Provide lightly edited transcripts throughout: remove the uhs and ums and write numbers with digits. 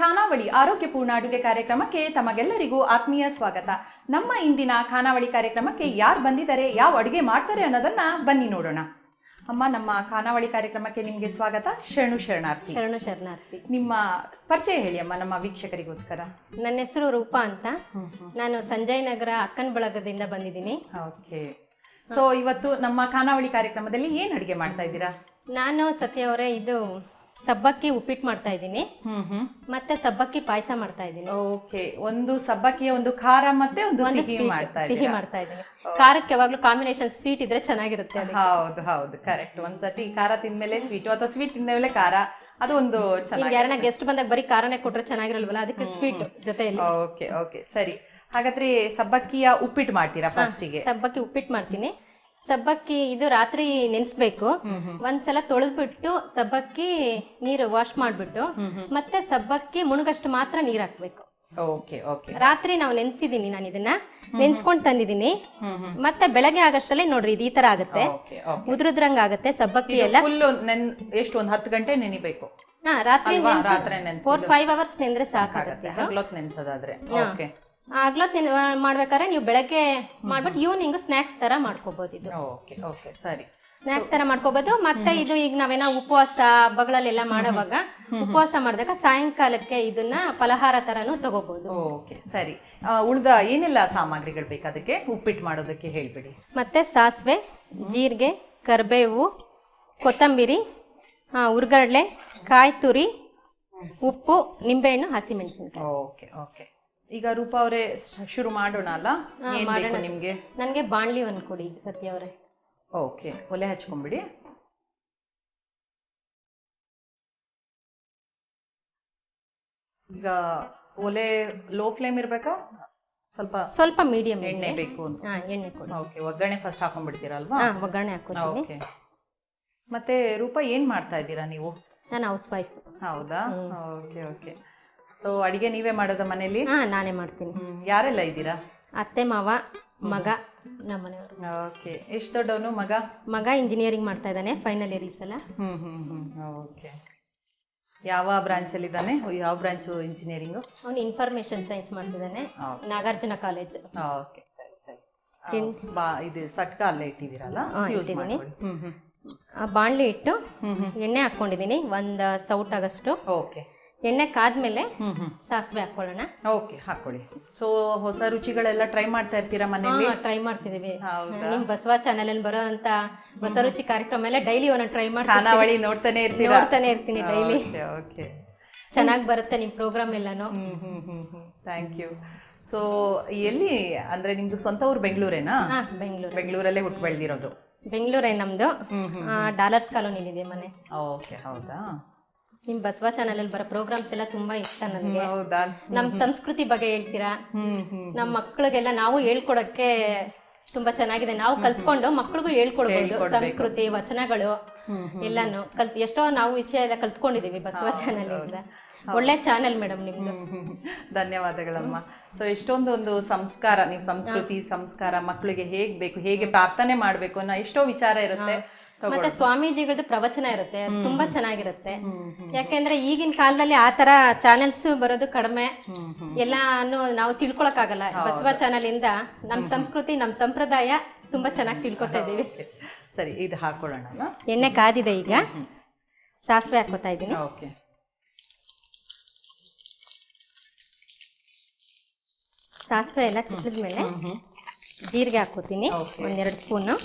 ಖಾನಾವಳಿ ಆರೋಗ್ಯಪೂರ್ಣ ಅಡುಗೆ ಕಾರ್ಯಕ್ರಮಕ್ಕೆ ತಮಗೆಲ್ಲರಿಗೂ ಆತ್ಮೀಯ ಸ್ವಾಗತ. ನಮ್ಮ ಇಂದಿನ ಖಾನಾವಳಿ ಕಾರ್ಯಕ್ರಮಕ್ಕೆ ಯಾರು ಬಂದಿದ್ದಾರೆ, ಯಾವ ಅಡುಗೆ ಮಾಡ್ತಾರೆ ಅನ್ನೋದನ್ನ ಬನ್ನಿ ನೋಡೋಣ. ಅಮ್ಮ, ನಮ್ಮ ಖಾನಾವಳಿ ಕಾರ್ಯಕ್ರಮಕ್ಕೆ ನಿಮಗೆ ಸ್ವಾಗತ. ಶರಣಾರ್ಥಿ. ನಿಮ್ಮ ಪರಿಚಯ ಹೇಳಿ ಅಮ್ಮ ನಮ್ಮ ವೀಕ್ಷಕರಿಗೋಸ್ಕರ. ನನ್ನ ಹೆಸರು ರೂಪಾ ಅಂತ. ನಾನು ಸಂಜಯ್ ನಗರ ಅಕ್ಕನ ಬಳಗದಿಂದ ಬಂದಿದ್ದೀನಿ. ಓಕೆ. ಸೊ ಇವತ್ತು ನಮ್ಮ ಖಾನಾವಳಿ ಕಾರ್ಯಕ್ರಮದಲ್ಲಿ ಏನ್ ಅಡುಗೆ ಮಾಡ್ತಾ ಇದ್ದೀರಾ? ನಾನು ಸತ್ಯ ಅವರೇ ಇದು ಸಬ್ಬಕ್ಕಿ ಉಪ್ಪಿಟ್ಟು ಮಾಡ್ತಾ ಇದ್ದೀನಿ, ಮತ್ತೆ ಸಬ್ಬಕ್ಕಿ ಪಾಯಸ ಮಾಡ್ತಾ ಇದ್ದೀನಿ. ಓಕೆ. ಒಂದು ಸಬ್ಬಕ್ಕಿಯ ಒಂದು ಖಾರ ಮತ್ತೆ ಒಂದು ಸಿಹಿ ಮಾಡ್ತಾ ಇದ್ದೀನಿ. ಖಾರಕ್ಕೆ ಯಾವಾಗ್ಲೂ ಕಾಂಬಿನೇಷನ್ ಸ್ವೀಟ್ ಇದ್ರೆ ಚೆನ್ನಾಗಿರುತ್ತೆ. ಹೌದು ಹೌದು, ಕರೆಕ್ಟ್. ಒಂದ್ಸತಿ ಖಾರ ತಿಂದ್ಮೇಲೆ ಸ್ವೀಟ್ ಅಥವಾ ಸ್ವೀಟ್ ತಿಂದ್ಮೇಲೆ ಖಾರ, ಅದು ಒಂದು ಚೆನ್ನಾಗಿ. ಯಾರನ್ನ ಗೆಸ್ಟ್ ಬಂದಾಗ ಬರೀ ಖಾರನೇ ಕೊಟ್ರೆ ಚೆನ್ನಾಗಿರಲ್ವಲ್ಲ, ಅದಕ್ಕೆ ಸ್ವೀಟ್ ಜೊತೆಯಲ್ಲಿ. ಓಕೆ ಓಕೆ, ಸರಿ. ಹಾಗಾದ್ರೆ ಸಬ್ಬಕ್ಕಿಯ ಉಪ್ಪಿಟ್ಟು ಮಾಡ್ತೀರಾ? ಫಸ್ಟಿಗೆ ಸಬ್ಬಕ್ಕಿ ಉಪ್ಪಿಟ್ಟು ಮಾಡ್ತೀನಿ. ಸಬ್ಬಕ್ಕಿ ಇದು ರಾತ್ರಿ ನೆನ್ಸ್ಬೇಕು. ಒಂದ್ಸಲ ತೊಳೆದ್ಬಿಟ್ಟು ಸಬ್ಬಕ್ಕಿ ನೀರು ವಾಶ್ ಮಾಡ್ಬಿಟ್ಟು ಮತ್ತೆ ಸಬ್ಬಕ್ಕಿ ಮುಣಗಷ್ಟು ಮಾತ್ರ ನೀರ್ ಹಾಕ್ಬೇಕು. ರಾತ್ರಿ ನಾವು ನೆನ್ಸಿದೀನಿ, ನಾನು ಇದನ್ನ ನೆನ್ಸ್ಕೊಂಡ್ ತಂದಿದ್ದೀನಿ. ಮತ್ತೆ ಬೆಳಗ್ಗೆ ಆಗಷ್ಟರಲ್ಲಿ ನೋಡ್ರಿ ಇದು ಈ ತರ ಆಗುತ್ತೆ, ಉದ್ರದ್ರಂಗ ಆಗುತ್ತೆ ಸಬ್ಬಕ್ಕಿ ಎಲ್ಲ. ಎಷ್ಟು ಒಂದು 10 ಗಂಟೆ ನೆನಿಬೇಕು? ರಾತ್ರಿ 4-5 ಅವರ್ಸ್ ನೆಂದ್ರೆ ಸಾಕಾಗುತ್ತೆ. ಆಗ್ಲೊತ್ ಮಾಡ್ಬೇಕಾದ್ರೆ ನೀವು ಬೆಳಗ್ಗೆ ಮಾಡ್ಬಿಟ್ಟು ಈವ್ನಿಂಗ್ ಸ್ನಾಕ್ಸ್ ತರ ಮಾಡ್ಕೋಬಹುದು. ಇದು ಸ್ನಾಕ್ಸ್ ತರ ಮಾಡ್ಕೋಬಹುದು. ಮತ್ತೆ ಇದು ಈಗ ನಾವೇನೋ ಉಪವಾಸ ಹಬ್ಬಗಳಲ್ಲೆಲ್ಲ ಮಾಡೋವಾಗ ಉಪವಾಸ ಮಾಡಿದಾಗ ಸಾಯಂಕಾಲಕ್ಕೆ ಇದನ್ನ ಫಲಹಾರ ತರನು ತಗೋಬಹುದು. ಸರಿ. ಉಳಿದ ಏನೆಲ್ಲ ಸಾಮಗ್ರಿಗಳು ಬೇಕು ಅದಕ್ಕೆ ಉಪ್ಪಿಟ್ಟು ಮಾಡೋದಕ್ಕೆ ಹೇಳ್ಬಿಡಿ. ಮತ್ತೆ ಸಾಸಿವೆ, ಜೀರಿಗೆ, ಕರಿಬೇವು, ಕೊತ್ತಂಬರಿ, ಉರ್ಗಡ್ಲೆ, ಕಾಯಿ ತುರಿ, ಉಪ್ಪು, ನಿಂಬೆಹಣ್ಣು, ಹಸಿಮೆಣಸಿನಕಾಯಿ. Okay okay. ಈಗ ರೂಪಾ ಅವರೇ ಶುರು ಮಾಡೋಣ ಅಲ್ಲ? ನಿಮ್ಗೆ ನನ್ಗೆ ಬಾಣ್ಲಿ ಒಂದು ಕೊಡಿ ಸತ್ಯ ಅವರೇ. ಓಕೆ, ಒಲೆ ಹಚ್ಕೊಂಡ್ಬಿಡಿ. ಈಗ ಒಲೆ ಲೋ ಫ್ಲೇಮ್ ಇರ್ಬೇಕಾ? ಸ್ವಲ್ಪ ಮೀಡಿಯಂ ಎಣ್ಣೆ ಬೇಕು? ಎಣ್ಣೆ ಕೊಡಿ. ಓಕೆ. ಒಗ್ಗರಣೆ ಫಸ್ಟ್ ಹಾಕೊಂಡ್ಬಿಡ್ತೀರಲ್ವಾ? ಒಗ್ಗರಣೆ ಹಾಕೋತೀನಿ. ಓಕೆ. ಮತ್ತೆ ರೂಪಾ ಏನ್ ಮಾಡ್ತಾ ಇದ್ದೀರಾ ನೀವು? ನಾನು ಹೌಸ್ ವೈಫ್. ಹೌದಾ? Okay okay. ಸೊ ಅಡಿಗೆ ನೀವೇ ಮಾಡೋದ ಮನೇಲಿ? ನಾನೇ ಮಾಡ್ತೀನಿ. ಯಾರೆಲ್ಲ ಇದ್ದೀರಾ? ಅತ್ತೆ, ಮಾವ, ಮಗ, ನಮ್ಮ ಮನೆಯವರು. ಓಕೆ. ಎಷ್ಟು ದೊಡ್ಡವನು ಮಗ? ಮಗ ಇಂಜಿನಿಯರಿಂಗ್ ಮಾಡ್ತಾ ಇದ್ದಾನೆ, ಫೈನಲ್ ಇಯರ್ ಈ ಸಲ. ಓಕೆ. ಯಾವ ಬ್ರಾಂಚ್ ಅಲ್ಲಿ ಇದ್ದಾನೆ? ಯಾವ ಬ್ರಾಂಚ್ ಇಂಜಿನಿಯರಿಂಗ್? ಅವನು ಇನ್ಫಾರ್ಮೇಶನ್ ಸೈನ್ಸ್ ಮಾಡ್ತಿದ್ದಾನೆ, ನಾಗಾರ್ಜುನ ಕಾಲೇಜ್. ಓಕೆ, ಸರಿ ಸರಿ. ಇದು ಸಟ್ಕ ಅಲ್ಲೇ ಇಟ್ಟಿದ್ದೀರಲ್ಲ? ಬಾಣ್ಲಿ ಇಟ್ಟು ಎಣ್ಣೆ ಹಾಕೊಂಡಿದ್ದೀನಿ, ಒಂದು ಸೌಟ್ ಆಗಷ್ಟು. ಓಕೆ. ಎಣ್ಣೆ ಕಾದ್ಮೇಲೆ ಸಾಸಿವೆ ಹಾಕೊಳ್ಳೋಣ. ಓಕೆ, ಹಾಕೊಳ್ಳಿ. ಸೊ ಹೊಸ ರುಚಿಗಳೆಲ್ಲ ಟ್ರೈ ಮಾಡ್ತಾ ಇರ್ತೀರಾ ಮನೆಯಲ್ಲಿ? ಟ್ರೈ ಮಾಡ್ತಿದೀವಿ. ನಿಮ್ ಬಸವ ಚಾನೆಲ್ ಅಲ್ಲಿ ಬರೋ ಅಂತ ಹೊಸ ರುಚಿ ಕಾರ್ಯಕ್ರಮ ಎಲ್ಲ ಡೈಲಿ ಒಂದೊಂದು ಟ್ರೈ ಮಾಡ್ತೀನಿ. ನೋಡ್ತಾನೆ ಇರ್ತೀನಿ ಡೈಲಿ. ಚೆನ್ನಾಗಿ ಬರುತ್ತೆ ನಿಮ್ ಪ್ರೋಗ್ರಾಮ್ ಎಲ್ಲಾನು. Thank you. ಸೊ ಎಲ್ಲಿ ಅಂದ್ರೆ ನಿಮ್ದು ಸ್ವಂತ ಊರು ಬೆಂಗಳೂರೇನಾ? ಬೆಂಗಳೂರಲ್ಲೇ ಹುಟ್ಟು ಬೆಳೆದಿರೋದು? ಬೆಂಗಳೂರೇ ನಮ್ದು. ಡಾಲರ್ಸ್ ಕಾಲೋನಿಲಿ ಇದೆ ಮನೆ. ಓಕೆ, ಹೌದಾ? ನಿಮ್ ಬಸವ ಚಾನಲ್ ಅಲ್ಲಿ ಬರೋ ಪ್ರೋಗ್ರಾಮ್ಸ್ ಎಲ್ಲ ತುಂಬಾ ಇಷ್ಟ ನನಗೆ. ನಮ್ ಸಂಸ್ಕೃತಿ ಬಗ್ಗೆ ಹೇಳ್ತೀರಾ, ನಮ್ ಮಕ್ಳಿಗೆಲ್ಲ ನಾವು ಹೇಳ್ಕೊಡಕ್ಕೆ ತುಂಬಾ ಚೆನ್ನಾಗಿದೆ. ನಾವು ಕಲ್ತ್ಕೊಂಡು ಮಕ್ಳಿಗೂ ಹೇಳ್ಕೊಡ್ಬೋದು ಸಂಸ್ಕೃತಿ, ವಚನಗಳು ಎಲ್ಲಾನು ಎಷ್ಟೋ ನಾವು ವಿಷಯ ಎಲ್ಲ ಕಲ್ತ್ಕೊಂಡಿದೀವಿ ಬಸವ ಚಾನಲ್ ಇಂದ. ಒಳ್ಳೆ ಚಾನೆಲ್ ಮೇಡಮ್ ನಿಮ್ದು. ಧನ್ಯವಾದಗಳಮ್ಮ. ಸೊ ಎಷ್ಟೊಂದು ಒಂದು ಸಂಸ್ಕಾರ, ನೀವು ಸಂಸ್ಕೃತಿ ಸಂಸ್ಕಾರ ಮಕ್ಕಳಿಗೆ ಹೇಗ್ ಬೇಕು, ಹೇಗೆ ಪ್ರಾರ್ಥನೆ ಮಾಡ್ಬೇಕು ಅನ್ನೋ ಎಷ್ಟೋ ವಿಚಾರ ಇರುತ್ತೆ. ಮತ್ತೆ ಸ್ವಾಮೀಜಿಗಳದ್ದು ಪ್ರವಚನ ಇರುತ್ತೆ, ತುಂಬಾ ಚೆನ್ನಾಗಿರುತ್ತೆ. ಯಾಕೆಂದ್ರೆ ಈಗಿನ ಕಾಲದಲ್ಲಿ ಆತರ ಚಾನೆಲ್ಸ್ ಬರೋದು ಕಡಿಮೆ. ಎಲ್ಲಾನು ನಾವು ತಿಳ್ಕೊಳಕ್ ಆಗಲ್ಲ. ಬಸವ ಚಾನೆಲ್ ಇಂದ ನಮ್ ಸಂಸ್ಕೃತಿ, ನಮ್ ಸಂಪ್ರದಾಯ ತುಂಬಾ ಚೆನ್ನಾಗಿ ತಿಳ್ಕೊತಾ ಇದೀವಿ. ಸರಿ, ಇದು ಹಾಕೊಳ್ಳೋಣ. ಎಣ್ಣೆ ಕಾದಿದೆ, ಈಗ ಸಾಸಿವೆ ಹಾಕೋತಾ ಇದ್ದೀನಿ. ಸಾಸಿವೆ ಎಲ್ಲ ಕುಟ್ಟಿದ್ಮೇಲೆ ಜೀರಿಗೆ ಹಾಕೋತೀನಿ, 1-2 ಸ್ಪೂನು.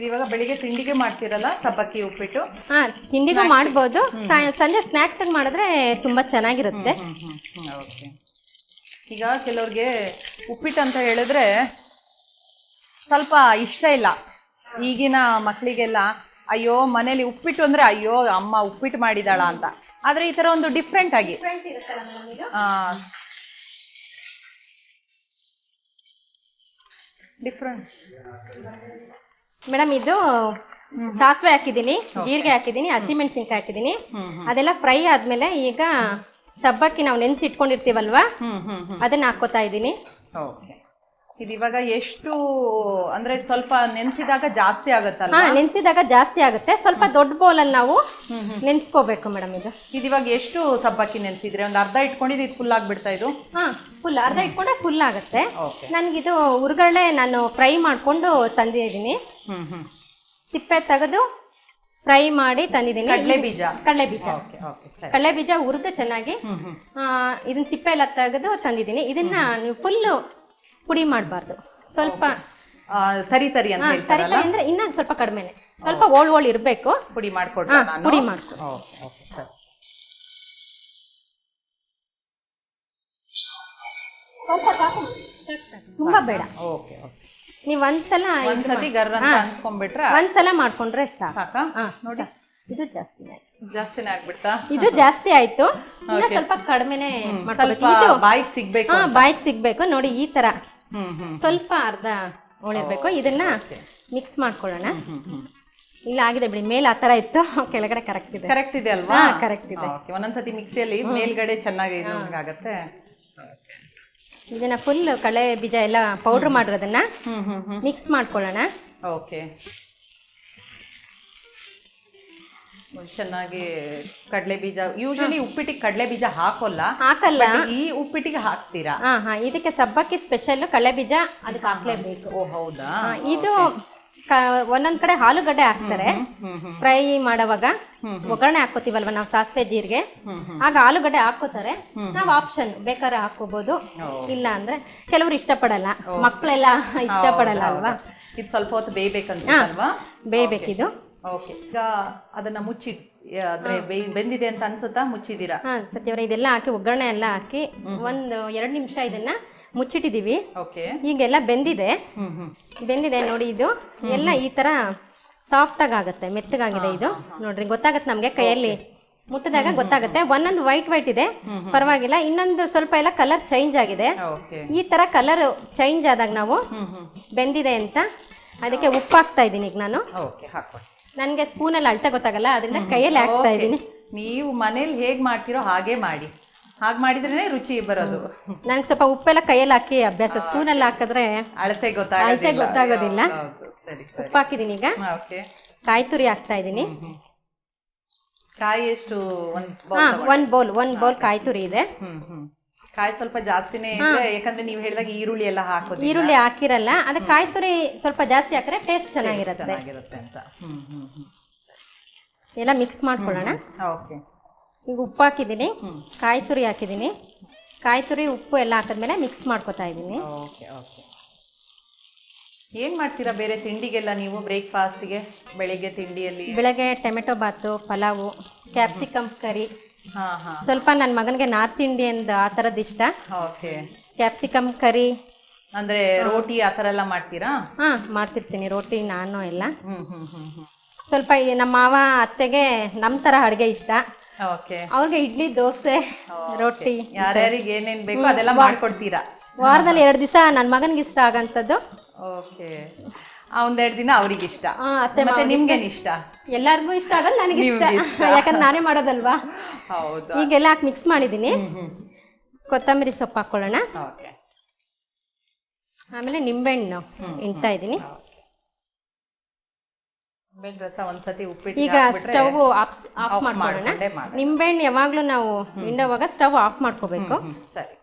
ಇವಾಗ ಬೆಳಿಗ್ಗೆ ತಿಂಡಿಗೆ ಮಾಡ್ತೀರಲ್ಲ ಸಬ್ಬಕ್ಕಿ ಉಪ್ಪಿಟ್ಟು? ತಿಂಡಿಗೂ ಮಾಡ್ಬೋದು, ಸಂಜೆ ಸ್ನಾಕ್ಸ್ ಆಗಿ ಮಾಡಿದ್ರೆ ತುಂಬಾ ಚೆನ್ನಾಗಿರುತ್ತೆ. ಈಗ ಕೆಲವ್ರಿಗೆ ಉಪ್ಪಿಟ್ಟು ಅಂತ ಹೇಳಿದ್ರೆ ಸ್ವಲ್ಪ ಇಷ್ಟ ಇಲ್ಲ. ಈಗಿನ ಮಕ್ಕಳಿಗೆಲ್ಲ ಅಯ್ಯೋ ಮನೇಲಿ ಉಪ್ಪಿಟ್ಟು ಅಂದ್ರೆ ಅಯ್ಯೋ ಅಮ್ಮ ಉಪ್ಪಿಟ್ಟು ಮಾಡಿದಾಳ ಅಂತ. ಆದ್ರೆ ಈ ತರ ಒಂದು ಡಿಫ್ರೆಂಟ್ ಆಗಿ ಮೇಡಮ್ ಇದು ಸಾಸಿವೆ ಹಾಕಿದ್ದೀನಿ, ಜೀರಿಗೆ ಹಾಕಿದ್ದೀನಿ, ಹಸಿಮೆಣಸಿನ್ಕಾಯಿ ಹಾಕಿದ್ದೀನಿ. ಅದೆಲ್ಲ ಫ್ರೈ ಆದ್ಮೇಲೆ ಈಗ ಸಬ್ಬಕ್ಕಿ ನಾವು ನೆನೆಸಿ ಇಟ್ಕೊಂಡಿರ್ತೀವಲ್ವಾ, ಅದನ್ನ ಹಾಕೋತಾ ಇದ್ದೀನಿ. ಇದು ಇವಾಗ ಎಷ್ಟು ಅಂದ್ರೆ ಸ್ವಲ್ಪ ನೆನ್ಸಿದಾಗ ಜಾಸ್ತಿ ಆಗುತ್ತಲ್ಲ? ಹಾ, ನೆನ್ಸಿದಾಗ ಜಾಸ್ತಿ ಆಗುತ್ತೆ. ಸ್ವಲ್ಪ ದೊಡ್ಡ ಬೌಲಲ್ಲಿ ನಾವು ನೆನ್ಸ್ಕೋಬೇಕು ಮೇಡಮ್. ಇದು ಇವಾಗ ಎಷ್ಟು ಸಬ್ಬಕ್ಕಿ ನೆನ್ಸಿದ್ರೆ? ಒಂದು ಅರ್ಧ ಇಟ್ಕೊಂಡಿದ್ದು ಇದು ಫುಲ್ ಆಗ್ಬಿಡ್ತಾ ಇದು? ಹಾ, ಫುಲ್ ಅರ್ಧ ಇಟ್ಕೊಂಡ್ರೆ ಫುಲ್ ಆಗುತ್ತೆ. ನನಗಿದು ಹುರ್ಗಡ್ಲೆ ನಾನು ಫ್ರೈ ಮಾಡ್ಕೊಂಡು ತಂದಿದ್ದೀನಿ. ಸಿಪ್ಪೆ ತೆಗೆದು ಫ್ರೈ ಮಾಡಿ ತಂದಿದ್ದೀನಿ. ಕಡಲೆ ಬೀಜ ಹುರಿದು ಚೆನ್ನಾಗಿ ಇದನ್ನ ಸಿಪ್ಪೆ ಎಲ್ಲ ತೆಗೆದು ತಂದಿದ್ದೀನಿ. ಇದನ್ನ ನೀವು ಫುಲ್ಲು ಪುಡಿ ಮಾಡಬಾರ್ದು, ಸ್ವಲ್ಪ ತರಿ ತರಿ ಅಂತ ಹೇಳ್ತಾರಲ್ಲ, ಅಂದ್ರೆ ಇನ್ನ ಸ್ವಲ್ಪ ಕಡಿಮೆನೆ, ಸ್ವಲ್ಪ ಓಳ್ ಇರಬೇಕು. ಪುಡಿ ಮಾಡ್ಕೊಡ್ತಾ ನಾನು? ಪುಡಿ ಮಾಡ್ಕೊ. ತುಂಬಾ ಬೇಡ. ನೀವು ಒಂದ್ಸತಿ ಗರ್ರ ಅನ್ಸ್ಕೊಂಡ್ಬಿಟ್ರೆ ಒಂದ್ಸಲ ಮಾಡ್ಕೊಂಡ್ರೆ ಸಾಕಾ? ನೋಡಿ, ಇದು ಜಾಸ್ತಿನೇ ಆಗ್ಬಿಡ್ತಾ? ಇದು ಜಾಸ್ತಿ ಆಯ್ತು. ಇನ್ನ ಸ್ವಲ್ಪ ಕಡಿಮೆನೆ ಮಾಡ್ಕೊಬೇಕು. ಬಾಯಿಗೆ ಸಿಗ್ಬೇಕು. ಬಾಯಿಗೆ ಸಿಗ್ಬೇಕು. ನೋಡಿ ಈ ತರ ಸ್ವಲ್ಪ ಅರ್ಧ ಓಳಿರ್ಬೇಕು. ಇದನ್ನ ಮಿಕ್ಸ್ ಮಾಡ್ಕೊಳ್ಳೋಣ. ಇಲ್ಲ ಆಗಿದೆ ಬಿಡಿ, ಮೇಲೆ ಆ ತರ ಇತ್ತು, ಕೆಳಗಡೆ ಕರೆಕ್ಟ್ ಇದೆ ಅಲ್ವಾ? ಕರೆಕ್ಟ್ ಇದೆ. ಒಂದೊಂದ್ಸತಿ ಮಿಕ್ಸಿಯಲ್ಲಿ ಮೇಲ್ಗಡೆ ಚೆನ್ನಾಗಿ ಆಗುತ್ತೆ. ಇದನ್ನ ಫುಲ್ ಕಡಲೆ ಬೀಜ ಎಲ್ಲ ಪೌಡರ್ ಮಾಡಿರೋದನ್ನ ಮಿಕ್ಸ್ ಮಾಡ್ಕೊಳ್ಳೋಣ. ಓಕೆ, ಚೆನ್ನಾಗಿ ಕಡಲೆ ಬೀಜ. ಯೂಶಲಿ ಉಪ್ಪಿಟ್ಟಿಗೆ ಕಡಲೆ ಬೀಜ ಹಾಕಲ್ಲ, ಈ ಉಪ್ಪಿಟ್ಟಿಗೆ ಹಾಕ್ತೀರಾ? ಇದಕ್ಕೆ ಸಬ್ಬಕ್ಕಿ ಸ್ಪೆಷಲ್ ಕಡಲೆ ಬೀಜ ಅದಕ್ಕೆ ಹಾಕ್ಲೇಬೇಕು. ಓ ಹೌದಾ? ಇದು ಒಂದೊಂದ್ ಕಡೆ ಆಲೂಗಡ್ಡೆ ಹಾಕ್ತಾರೆ ಫ್ರೈ ಮಾಡೋವಾಗ. ಒಗ್ಗರಣೆ ಹಾಕೋತೀವಲ್ವ ನಾವು ಸಾಸಿವೆ ಜೀರಿಗೆ, ಆಗ ಆಲೂಗಡ್ಡೆ ಹಾಕೋತಾರೆ. ನಾವು ಆಪ್ಷನ್ ಬೇಕಾದ್ರೆ ಹಾಕೋಬಹುದು, ಇಲ್ಲ ಅಂದ್ರೆ ಕೆಲವರು ಇಷ್ಟಪಡಲ್ಲ, ಮಕ್ಕಳೆಲ್ಲ ಇಷ್ಟಪಡಲ್ಲ ಅಲ್ವಾ. ಇದು ಸ್ವಲ್ಪ ಹೊತ್ತು ಬೇಯ್ಬೇಕಂತಲ್ವಾ? ಬೇಯ್ಬೇಕಿದು. ಓಕೆ, ಈಗ ಅದನ್ನ ಮುಚ್ಚಿ ಅಂದ್ರೆ ಬೆಂದಿದೆ ಅಂತ ಅನ್ಸುತ್ತಾ? ಮುಚ್ಚಿದೀರಾ? ಸತ್ಯವರ ಇದೆಲ್ಲ ಹಾಕಿ ಒಗ್ಗರಣೆ ಎಲ್ಲ ಹಾಕಿ ಒಂದು 2 ನಿಮಿಷ ಇದನ್ನ ಮುಚ್ಚಿಟ್ಟಿದೀವಿ. ಈಗೆಲ್ಲ ಬೆಂದಿದೆ ನೋಡಿ. ಇದು ಎಲ್ಲ ಈ ತರ ಸಾಫ್ಟ್ ಆಗುತ್ತೆ, ಮೆತ್ತಗಾಗಿದೆ ಇದು. ನೋಡ್ರಿ, ಗೊತ್ತಾಗತ್ತೆ ನಮ್ಗೆ, ಕೈಯಲ್ಲಿ ಮುಟ್ಟಿದಾಗ ಗೊತ್ತಾಗುತ್ತೆ. ಒಂದೊಂದು ವೈಟ್ ಇದೆ, ಪರವಾಗಿಲ್ಲ. ಇನ್ನೊಂದು ಸ್ವಲ್ಪ ಎಲ್ಲ ಕಲರ್ ಚೇಂಜ್ ಆಗಿದೆ. ಈ ತರ ಕಲರ್ ಚೇಂಜ್ ಆದಾಗ ನಾವು ಬೆಂದಿದೆ ಅಂತ ಅದಕ್ಕೆ ಉಪ್ಪು ಹಾಕ್ತಾ ಇದ್ದೀನಿ ಈಗ ನಾನು. ನನಗೆ ಸ್ಪೂನಲ್ಲಿ ಅಳತೆ ಗೊತ್ತಾಗಲ್ಲ, ಅದರಿಂದ ಕೈಯಲ್ಲಿ ಹಾಕ್ತಾ ಇದ್ದೀನಿ. ನೀವು ಮನೇಲಿ ಹೇಗೆ ಮಾಡ್ತೀರೋ ಹಾಗೆ ಮಾಡಿ, ಹಾಗೆ ಮಾಡಿದ್ರೇನೆ ರುಚಿ ಬರೋದು. ನನಗೆ ಸ್ವಲ್ಪ ಉಪ್ಪೆಲ್ಲ ಕೈಯಲ್ಲಿ ಹಾಕಿ ಅಭ್ಯಾಸ, ಸ್ಪೂನಲ್ಲಿ ಹಾಕಿದ್ರೆ ಅಳತೆ ಗೊತ್ತಾಗೋದಿಲ್ಲ. ಉಪ್ಪು ಹಾಕಿದ್ದೀನಿ. ಈಗ ಕಾಯಿ ತುರಿ ಹಾಕ್ತಾ ಇದ್ದೀನಿ. ಕಾಯಿ ಎಷ್ಟು? ಒಂದ್ ಬೌಲ್ ಕಾಯಿ ತುರಿ ಇದೆ. ಕಾಯಿ ಸ್ವಲ್ಪ ಜಾಸ್ತಿನೇ ಇದೆ, ಯಾಕಂದ್ರೆ ನೀವು ಹೇಳಿದಾಗ ಈರುಳ್ಳಿ ಎಲ್ಲ ಹಾಕೋದು. ಈರುಳ್ಳಿ ಹಾಕಿರಲ್ಲ, ಅದಕ್ಕೆ ಕಾಯಿ ತುರಿ ಸ್ವಲ್ಪ ಜಾಸ್ತಿ ಹಾಕಿದ್ರೆ ಟೇಸ್ಟ್ ಚೆನ್ನಾಗಿರುತ್ತೆ ಅಂತ. ಎಲ್ಲ ಮಿಕ್ಸ್ ಮಾಡ್ಕೊಳ್ಳೋಣ. ಈಗ ಉಪ್ಪು ಹಾಕಿದ್ದೀನಿ, ಕಾಯಿ ತುರಿ ಹಾಕಿದ್ದೀನಿ. ಕಾಯಿ ತುರಿ ಉಪ್ಪು ಎಲ್ಲ ಹಾಕಿದ್ಮೇಲೆ ಮಿಕ್ಸ್ ಮಾಡ್ಕೊತಾ ಇದ್ದೀನಿ. ಏನ್ ಮಾಡ್ತೀರಾ ಬೇರೆ ತಿಂಡಿಗೆಲ್ಲ ನೀವು? ಬ್ರೇಕ್ಫಾಸ್ಟ್ಗೆ ಬೆಳಿಗ್ಗೆ ತಿಂಡಿಯಲ್ಲಿ? ಬೆಳಗ್ಗೆ ಟೊಮೆಟೊ ಬಾತು, ಪಲಾವು, ಕ್ಯಾಪ್ಸಿಕಮ್ ಕರಿ. ಸ್ವಲ್ಪ ನನ್ನ ಮಗನಿಗೆ ನಾರ್ತ್ ಇಂಡಿಯನ್ ಆ ಥರದ್ದು ಇಷ್ಟ. ಕ್ಯಾಪ್ಸಿಕಮ್ ಕರಿ ಅಂದ್ರೆ ರೋಟಿ ಆ ಥರ ಎಲ್ಲ ಮಾಡ್ತೀರಾ? ಮಾಡ್ತಿರ್ತೀನಿ ರೋಟಿ ನಾನು ಎಲ್ಲ. ಸ್ವಲ್ಪ ನಮ್ಮ ಮಾವ ಅತ್ತೆಗೆ ನಮ್ಮ ಥರ ಅಡುಗೆ ಇಷ್ಟ. ಅವ್ರಿಗೆ ಇಡ್ಲಿ, ದೋಸೆ, ರೊಟ್ಟಿ, ಯಾರ್ಯಾರಿಗೆ ಏನೇನ್ ಬೇಕೋ ಅದೆಲ್ಲ ಮಾಡ್ಕೊಡ್ತೀರಾ? ವಾರದಲ್ಲಿ 2 ದಿವಸ ನನ್ನ ಮಗನಿಗೆ ಇಷ್ಟ ಆಗಂತದ್ದು. ಒಂದೆರಡು ದಿನ ಅವ್ರಿಗೆ ಇಷ್ಟ, ನಿಮ್ಗೆ ಇಷ್ಟ? ಎಲ್ಲರಿಗೂ ಇಷ್ಟ ಆಗಲ್ಲ, ನನಗೆ ಇಷ್ಟ, ಯಾಕಂದ್ರೆ ನಾನೇ ಮಾಡೋದಲ್ವಾ. ಈಗೆಲ್ಲ ಹಾಕಿ ಮಿಕ್ಸ್ ಮಾಡಿದ್ದೀನಿ. ಕೊತ್ತಂಬರಿ ಸೊಪ್ಪು ಹಾಕೊಳ್ಳೋಣ. ಆಮೇಲೆ ನಿಂಬೆಹಣ್ಣು ಹಿಂಡ್ತಾ ಇದ್ದೀನಿ. ಈಗ ಸ್ಟವ್ ಆಫ್ ಮಾಡ್ಕೊಳ್ಳೋಣ. ನಿಂಬೆಹಣ್ಣು ಯಾವಾಗ್ಲೂ ನಾವು ಹಿಂಡೋವಾಗ ಸ್ಟವ್ ಆಫ್ ಮಾಡ್ಕೋಬೇಕು. ಸರಿ.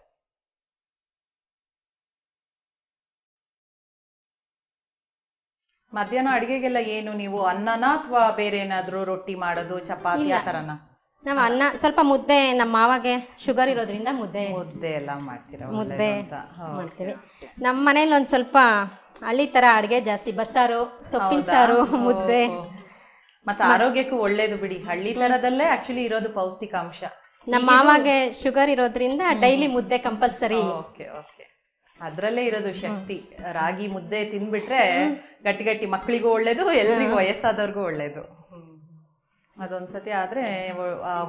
ಮಧ್ಯಾಹ್ನ ಅಡಿಗೆಗೆಲ್ಲ ಏನು ನೀವು ಅನ್ನನಾ ಅಥವಾ ಬೇರೆ ಏನಾದ್ರು ರೊಟ್ಟಿ ಮಾಡೋದು, ಚಪಾತಿ ಆ ತರನಾ? ನಾವು ಅನ್ನ, ಸ್ವಲ್ಪ ಮುದ್ದೆ. ನಮ್ಮ ಮಾವಾಗೆ ಶುಗರ್ ಇರೋದ್ರಿಂದ ಮುದ್ದೆ ಎಲ್ಲ ಮಾಡ್ತೀರಾ? ಮುದ್ದೆ ಮಾಡ್ತೀವಿ. ನಮ್ಮ ಮನೇಲಿ ಒಂದ್ ಸ್ವಲ್ಪ ಹಳ್ಳಿ ತರ ಅಡಿಗೆ ಜಾಸ್ತಿ, ಬಸ್ಸಾರು, ಸೊಪ್ಪಿನ ಸಾರು, ಮುದ್ದೆ. ಮತ್ತೆ ಆರೋಗ್ಯಕ್ಕೂ ಒಳ್ಳೇದು ಬಿಡಿ, ಹಳ್ಳಿ ತರದಲ್ಲೇ ಆಕ್ಚುಲಿ ಇರೋದು ಪೌಷ್ಟಿಕಾಂಶ. ನಮ್ಮ ಮಾವಾಗೆ ಶುಗರ್ ಇರೋದ್ರಿಂದ ಡೈಲಿ ಮುದ್ದೆ ಕಂಪಲ್ಸರಿ. ಅದ್ರಲ್ಲೇ ಇರೋದು ಶಕ್ತಿ. ರಾಗಿ ಮುದ್ದೆ ತಿನ್ಬಿಟ್ರೆ ಗಟ್ಟಿ ಗಟ್ಟಿ, ಮಕ್ಕಳಿಗೂ ಒಳ್ಳೇದು, ಎಲ್ರಿಗೂ, ವಯಸ್ಸಾದವ್ರಿಗೂ ಒಳ್ಳೇದು. ಅದೊಂದ್ಸತಿ ಆದ್ರೆ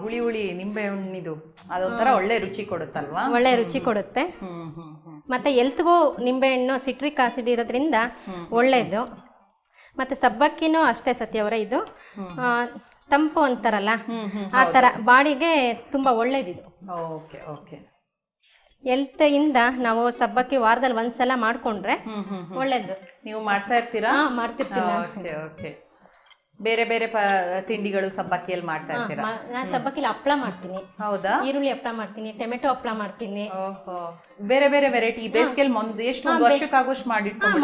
ಹುಳಿ ಹುಳಿ ನಿಂಬೆ ಹಣ್ಣಿದು ಅದೊಂಥರ ಒಳ್ಳೆ ರುಚಿ ಕೊಡುತ್ತಲ್ವಾ? ಒಳ್ಳೆ ರುಚಿ ಕೊಡುತ್ತೆ. ಮತ್ತೆ ಹೆಲ್ತ್ಗೂ ನಿಂಬೆಹಣ್ಣು ಸಿಟ್ರಿಕ್ ಆಸಿಡ್ ಇರೋದ್ರಿಂದ ಒಳ್ಳೇದು. ಮತ್ತೆ ಸಬ್ಬಕ್ಕಿನೂ ಅಷ್ಟೇ ಸತ್ಯವರ, ಇದು ತಂಪು ಅಂತಾರಲ್ಲ ಆ ತರ ಬಾಡಿಗೆ ತುಂಬಾ ಒಳ್ಳೇದಿದು. ಹೆಲ್ತ್ ಇಂದ ನಾವು ಸಬ್ಬಕ್ಕಿ ವಾರದಲ್ಲಿ ಒಂದ್ಸಲ ಮಾಡ್ಕೊಂಡ್ರೆ ಒಳ್ಳೇದು. ನೀವು ಮಾಡ್ತಾ ಇರ್ತೀರಾ? ಮಾಡ್ತಿರ್ತೀನಿ. Okay okay. ಬೇರೆ ಬೇರೆ ತಿಂಡಿಗಳು ಸಬ್ಬಕ್ಕಿಯಲ್ಲಿ ಮಾಡ್ತಾ ಇರ್ತೀರಾ? ನಾನು ಸಬ್ಬಕ್ಕಿಲಿ ಹಪ್ಪಳ ಮಾಡ್ತೀನಿ. ಹೌದಾ? ಈರುಳ್ಳಿ ಹಪ್ಪಳ ಮಾಡ್ತೀನಿ, ಟೊಮೆಟೊ ಹಪ್ಪಳ ಮಾಡ್ತೀನಿ. ಓಹೋ, ಬೇರೆ ಬೇರೆ ವೆರೈಟಿ ಬೇಸಿಗೆಯಲ್ಲಿ ಒಂದು ವರ್ಷಕ್ಕಾಗೋಷ್ಟು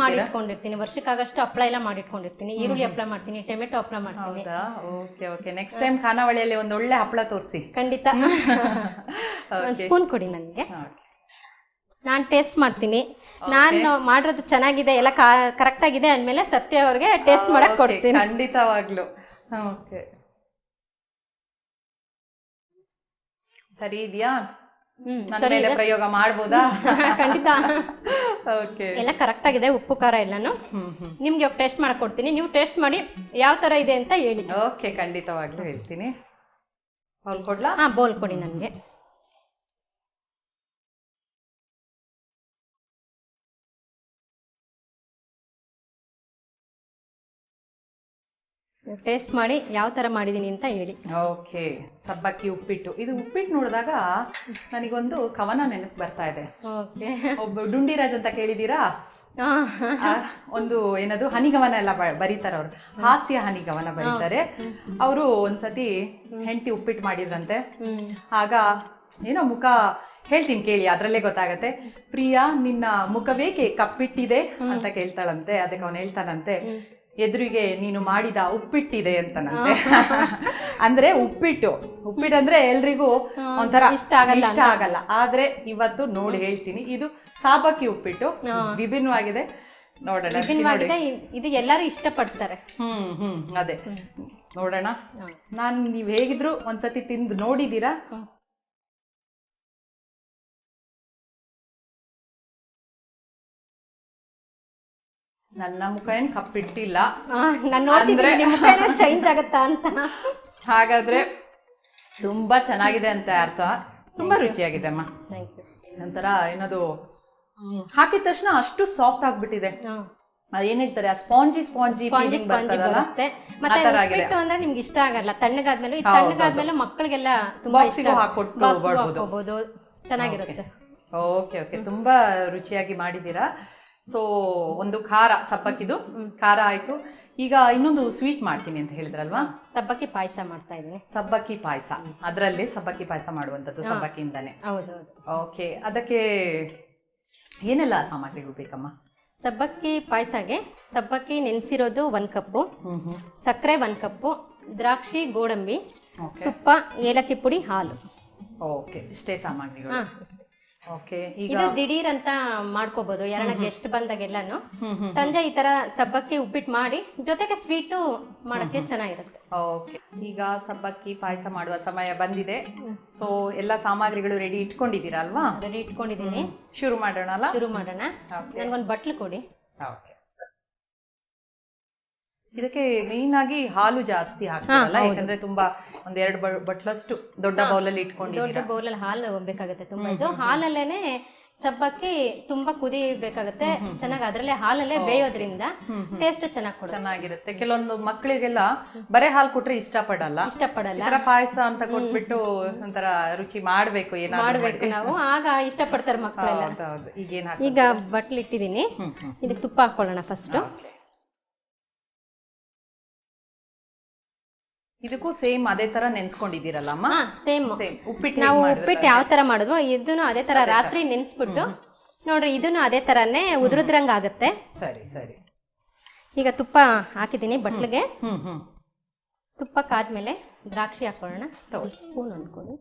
ಮಾಡಿಟ್ಕೊಂಡಿರ್ತೀನಿ. ವರ್ಷಕ್ಕಾಗಷ್ಟು ಹಪ್ಪಳ ಎಲ್ಲ ಮಾಡಿಟ್ಕೊಂಡಿರ್ತೀನಿ. ಈರುಳ್ಳಿ ಹಪ್ಪಳ ಮಾಡ್ತೀನಿ, ಟೊಮೆಟೊ ಹಪ್ಪಳ ಮಾಡ್ತೀನಿ. Okay okay. ನೆಕ್ಸ್ಟ್ ಟೈಮ್ ಖಾನಾವಳಿಯಲ್ಲಿ ಒಂದು ಒಳ್ಳೆ ಹಪ್ಪಳ ತೋರಿಸಿ. ಖಂಡಿತ. ಒಂದು ಸ್ಪೂನ್ ಕೊಡಿ ನನಗೆ, ನಾನು ಟೇಸ್ಟ್ ಮಾಡ್ತೀನಿ. ನಾನು ಮಾಡಿರೋದು ಚೆನ್ನಾಗಿದೆ, ಎಲ್ಲ ಕರೆಕ್ಟ್ ಆಗಿದೆ ಅಂದಮೇಲೆ ಸತ್ಯ ಅವ್ರಿಗೆ ಟೇಸ್ಟ್ ಮಾಡಕ್ ಕೊಡ್ತೀನಿ. ಖಂಡಿತವಾಗ್ಲು. ಓಕೆ, ಸರಿ ಇದೆಯಾ? ನನ್ನ ಮೇಲೆ ಪ್ರಯೋಗ ಮಾಡ್ಬೋದಾ? ಖಂಡಿತ. ಓಕೆ, ಎಲ್ಲ ಕರೆಕ್ಟ್ ಆಗಿದೆ, ಉಪ್ಪು ಖಾರ ಎಲ್ಲಾನು. ನಿಮ್ಗೆ ಟೇಸ್ಟ್ ಮಾಡಕ್ ಕೊಡ್ತೀನಿ, ನೀವು ಟೇಸ್ಟ್ ಮಾಡಿ ಯಾವ ತರ ಇದೆ ಅಂತ ಹೇಳಿ. ಓಕೆ, ಖಂಡಿತವಾಗ್ಲೂ ಹೇಳ್ತೀನಿ. ಬೌಲ್ ಕೊಡ್ಲಾ? ಬೌಲ್ ಕೊಡಿ ನನಗೆ. ಟೇಸ್ಟ್ ಮಾಡಿ ಯಾವ ತರ ಮಾಡಿದೀನಿ ಅಂತ ಹೇಳಿ. ಓಕೆ, ಸಬ್ಬಕ್ಕಿ ಉಪ್ಪಿಟ್ಟು. ಇದು ಉಪ್ಪಿಟ್ಟು ನೋಡಿದಾಗ ನನಗೊಂದು ಕವನ ನೆನಪು ಬರ್ತಾ ಇದೆ. ಒಬ್ಬ ಡುಂಡಿರಾಜ್ ಅಂತ ಕೇಳಿದೀರಾ? ಒಂದು ಏನದು ಹನಿಗವನ ಎಲ್ಲ ಬರೀತಾರೆ ಅವರು, ಹಾಸ್ಯ ಹನಿಗವನ ಬರೀತಾರೆ. ಅವರು ಒಂದ್ಸತಿ ಹೆಂಡತಿ ಉಪ್ಪಿಟ್ಟು ಮಾಡಿದ್ರಂತೆ. ಆಗ ಏನೋ ಮುಖ ಹೇಳ್ತೀನಿ ಕೇಳಿ, ಅದ್ರಲ್ಲೇ ಗೊತ್ತಾಗತ್ತೆ. ಪ್ರಿಯಾ, ನಿನ್ನ ಮುಖವೇಕೆ ಕಪ್ಪಿಟ್ಟಿದೆ ಅಂತ ಕೇಳ್ತಾಳಂತೆ. ಅದಕ್ಕೆ ಅವನು ಹೇಳ್ತಾನಂತೆ, ಎದುರಿಗೆ ನೀನು ಮಾಡಿದ ಉಪ್ಪಿಟ್ಟಿದೆ ಅಂತನಂತೆ. ಅಂದ್ರೆ ಉಪ್ಪಿಟ್ಟು ಅಂದ್ರೆ ಎಲ್ರಿಗೂ ಒಂಥರ ಇಷ್ಟ ಆಗಲ್ಲ. ಆದ್ರೆ ಇವತ್ತು ನೋಡಿ ಹೇಳ್ತೀನಿ, ಇದು ಸಬ್ಬಕ್ಕಿ ಉಪ್ಪಿಟ್ಟು ವಿಭಿನ್ನವಾಗಿದೆ. ನೋಡೋಣ, ಇದು ಎಲ್ಲರೂ ಇಷ್ಟಪಡ್ತಾರೆ. ಅದೇ ನೋಡೋಣ. ನೀವ್ ಹೇಗಿದ್ರು ಒಂದ್ಸತಿ ತಿಂದು ನೋಡಿದೀರಾ? ನನ್ನ ಮುಖ ಏನ್ ಕಪ್ಪಿಟ್ಟಿಲ್ಲ, ಚೇಂಜ್ ಆಗತ್ತಾ ಅಂತ. ಹಾಗಾದ್ರೆ ತುಂಬಾ ಚೆನ್ನಾಗಿದೆ ಅಂತ ಅರ್ಥ. ತುಂಬಾ ರುಚಿಯಾಗಿದೆ ಅಮ್ಮ. ನಂತರ ಏನದು ಹಾಕಿದ ತಕ್ಷಣ ಅಷ್ಟು ಸಾಫ್ಟ್ ಆಗ್ಬಿಟ್ಟಿದೆ. ಏನ್ ಹೇಳ್ತಾರೆ, ಸ್ಪಾಂಜಿ ಬರ್ತದಲ್ಲ, ಅಂದ್ರೆ ನಿಮ್ಗೆ ಇಷ್ಟ ಆಗಲ್ಲ. ತಣ್ಣಗಾದ್ಮೇಲೆ ಮಕ್ಕಳಿಗೆಲ್ಲ ಬಾಕ್ಸಿಗೂ ಹಾಕೊಟ್ಟು ಚೆನ್ನಾಗಿರುತ್ತೆ. ಓಕೆ ಓಕೆ, ತುಂಬಾ ರುಚಿಯಾಗಿ ಮಾಡಿದೀರಾ. ಸೊ ಒಂದು ಖಾರ, ಸಬ್ಬಕ್ಕಿದು ಖಾರ ಆಯ್ತು. ಈಗ ಇನ್ನೊಂದು ಸ್ವೀಟ್ ಮಾಡ್ತೀನಿ ಅಂತ ಹೇಳಿದ್ರಲ್ವಾ? ಸಬ್ಬಕ್ಕಿ ಪಾಯಸ ಮಾಡ್ತಾ ಇದ್ದೀನಿ. ಸಬ್ಬಕ್ಕಿ ಪಾಯಸ, ಅದರಲ್ಲಿ ಸಬ್ಬಕ್ಕಿ ಪಾಯಸ ಮಾಡುವಂಥದ್ದು ಸಬ್ಬಕ್ಕಿಯಿಂದಾನೆ. ಹೌದು. ಓಕೆ, ಅದಕ್ಕೆ ಏನೆಲ್ಲ ಸಾಮಗ್ರಿಗಳು ಬೇಕಮ್ಮ? ಸಬ್ಬಕ್ಕಿ ಪಾಯಸಗೆ ಸಬ್ಬಕ್ಕಿ ನೆನೆಸಿರೋದು 1 ಕಪ್ಪು, ಸಕ್ಕರೆ 1 ಕಪ್ಪು, ದ್ರಾಕ್ಷಿ, ಗೋಡಂಬಿ, ತುಪ್ಪ, ಏಲಕ್ಕಿ ಪುಡಿ, ಹಾಲು. ಓಕೆ, ಇಷ್ಟೇ ಸಾಮಗ್ರಿಗಳು. ಓಕೆ, ಇದು ದಿಢೀರ್ ಅಂತ ಮಾಡ್ಕೋಬಹುದು. ಯಾರನ್ನ ಗೆಸ್ಟ್ ಬಂದಾಗೆಲ್ಲಾನು ಸಂಜೆ ಈ ತರ ಸಬ್ಬಕ್ಕಿ ಉಪ್ಪಿಟ್ಟು ಮಾಡಿ ಜೊತೆಗೆ ಸ್ವೀಟು ಮಾಡಕ್ಕೆ ಚೆನ್ನಾಗಿರುತ್ತೆ. ಓಕೆ, ಈಗ ಸಬ್ಬಕ್ಕಿ ಪಾಯಸ ಮಾಡುವ ಸಮಯ ಬಂದಿದೆ. ಸೊ ಎಲ್ಲ ಸಾಮಗ್ರಿಗಳು ರೆಡಿ ಇಟ್ಕೊಂಡಿದ್ದೀರಾ ಅಲ್ವಾ? ರೆಡಿ ಇಟ್ಕೊಂಡಿದ್ದೀನಿ. ಶುರು ಮಾಡೋಣ ಅಲ್ಲ? ಶುರು ಮಾಡೋಣ. ನನಗೊಂದು ಬಟ್ಲು ಕೊಡಿ. ಓಕೆ, ಇದಕ್ಕೆ ಮೇನ್ ಆಗಿ ಹಾಲು ಜಾಸ್ತಿ ಹಾಕ್ತಾರಲ್ಲ, ಯಾಕಂದ್ರೆ ತುಂಬಾ 1-2 ಬಟ್ಲಷ್ಟು ದೊಡ್ಡ ಬೌಲಲ್ಲಿ ಇಟ್ಕೊಂಡಿದ್ದೀರಾ. ದೊಡ್ಡ ಬೌಲಲ್ಲಿ ಹಾಲು ಬೇಕಾಗುತ್ತೆ ತುಂಬಾ. ಇದು ಹಾಲಲ್ಲೇನೆ ಸಬ್ಬಕ್ಕಿ ತುಂಬಾ ಕುದಿಬೇಕಾಗುತ್ತೆ ಚೆನ್ನಾಗಿ. ಅದ್ರಲ್ಲೇ ಹಾಲಲ್ಲೇ ಬೇಯೋದ್ರಿಂದ ಟೇಸ್ಟ್ ಚೆನ್ನಾಗಿರುತ್ತೆ. ಕೆಲವೊಂದು ಮಕ್ಕಳಿಗೆಲ್ಲ ಬರೇ ಹಾಲು ಕೊಟ್ರೆ ಇಷ್ಟಪಡಲ್ಲ. ಪಾಯಸ ಅಂತ ಕೊಟ್ಬಿಟ್ಟು ಒಂಥರ ರುಚಿ ಮಾಡ್ಬೇಕು, ಮಾಡ್ಬೇಕು ನಾವು, ಆಗ ಇಷ್ಟಪಡ್ತಾರೆ ಮಕ್ಕಳೆಲ್ಲ. ಈಗ ಬಟ್ಲು ಇಟ್ಟಿದ್ದೀನಿ, ಇದಕ್ಕೆ ತುಪ್ಪ ಹಾಕೊಳ್ಳೋಣ ಫಸ್ಟ್. ಇದಕ್ಕೂ ಸೇಮ್ ಅದೇ ತರ ನೆನ್ಸ್ಕೊಂಡಿದ್ದೀರಲ್ಲ ಅಮ್ಮ? ಸೇಮ್ ಉಪ್ಪಿಟ್ಟು. ನಾವು ಉಪ್ಪಿಟ್ಟು ಯಾವ ತರ ಮಾಡಿದ್ವು ಇದನ್ನು ಅದೇ ತರ ರಾತ್ರಿ ನೆನ್ಸ್ಬಿಟ್ಟು ನೋಡ್ರಿ, ಇದನ್ನು ಅದೇ ತರನೇ ಉದುರುದ್ರಂಗ ಆಗುತ್ತೆ. ಸರಿ ಸರಿ. ಈಗ ತುಪ್ಪ ಹಾಕಿದ್ದೀನಿ ಬಟ್ಲಿಗೆ. ತುಪ್ಪ ಕಾದ್ಮೇಲೆ ದ್ರಾಕ್ಷಿ ಹಾಕೊಳ್ಳೋಣ. ಸ್ಪೂನ್ ಅಂದ್ಕೊಂಡು